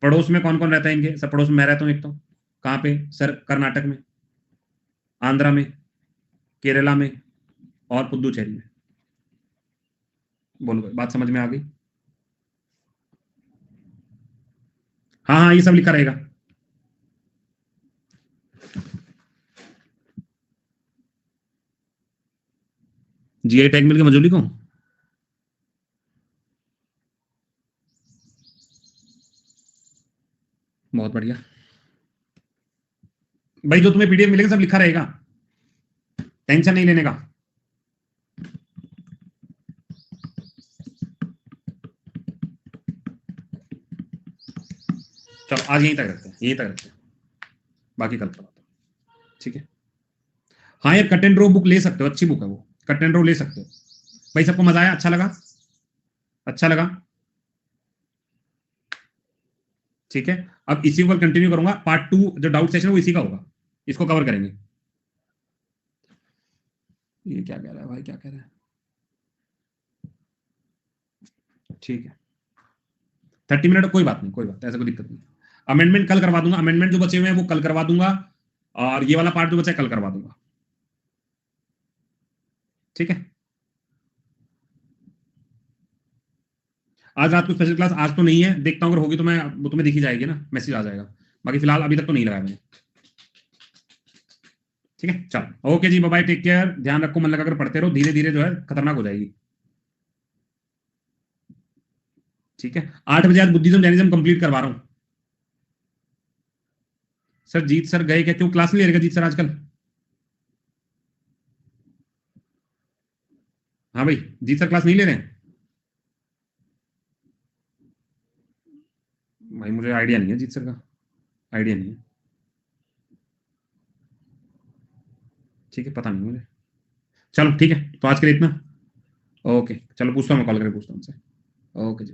पड़ोस में कौन कौन रहता है इनके? सब पड़ोस में मैं रहता हूँ एक तो। कहाँ पे सर? कर्नाटक में, आंध्रा में, केरला में और पुदुचेरी में। बोलो बात समझ में आ गई? हाँ हाँ ये सब लिखा रहेगा। जीआई टैग मिल के मजूली को बहुत बढ़िया भाई, जो तुम्हें पीडीएफ मिलेगा सब लिखा रहेगा, टेंशन नहीं लेने का। चलो आज यहीं तक रखते हैं, यहीं तक रखते हैं, बाकी कल पढ़ाता हूँ। ठीक है, हाँ यार कट एंड ड्रॉ बुक ले सकते हो, अच्छी बुक है वो, कट एंड ड्रॉ ले सकते हो। भाई सबको मजा आया? अच्छा लगा? अच्छा लगा? ठीक है, अब इसी को कंटिन्यू करूंगा। पार्ट 2 जो डाउट सेशन है वो इसी का होगा, इसको कवर करेंगे। ये क्या कह रहा है भाई, क्या कह रहा है? ठीक है 30 मिनट, कोई बात नहीं, कोई बात, ऐसा कोई दिक्कत नहीं। अमेंडमेंट कल करवा दूंगा, अमेंडमेंट जो बचे हुए हैं वो कल करवा दूंगा, और ये वाला पार्ट जो बचा है कल करवा दूंगा। ठीक है, आज रात को स्पेशल क्लास आज तो नहीं है, देखता हूँ अगर होगी तो मैं, वो तुम्हें दिखी जाएगी ना, मैसेज आ जाएगा। बाकी फिलहाल अभी तक तो नहीं लगाया मैंने। ठीक है, चलो ओके जी, बाय बाय, टेक केयर, ध्यान रखो, मन लगा कर पढ़ते रहो, धीरे धीरे जो है खतरनाक हो जाएगी। ठीक है, 8 बजे आज बुद्धिज्म जैनिज्म कंप्लीट करवा रहा हूँ। सर जीत सर गए क्या? क्यों क्लास नहीं ले रहे जीत सर आजकल? हाँ भाई, जीत सर क्लास नहीं ले रहे हैं? भाई मुझे आइडिया नहीं है जीत सर का, आइडिया नहीं है। ठीक है, पता नहीं मुझे। चलो ठीक है, तो आज के लिए इतना। ओके चलो, पूछता हूँ मैं, कॉल करके पूछता हूँ उनसे। ओके जी।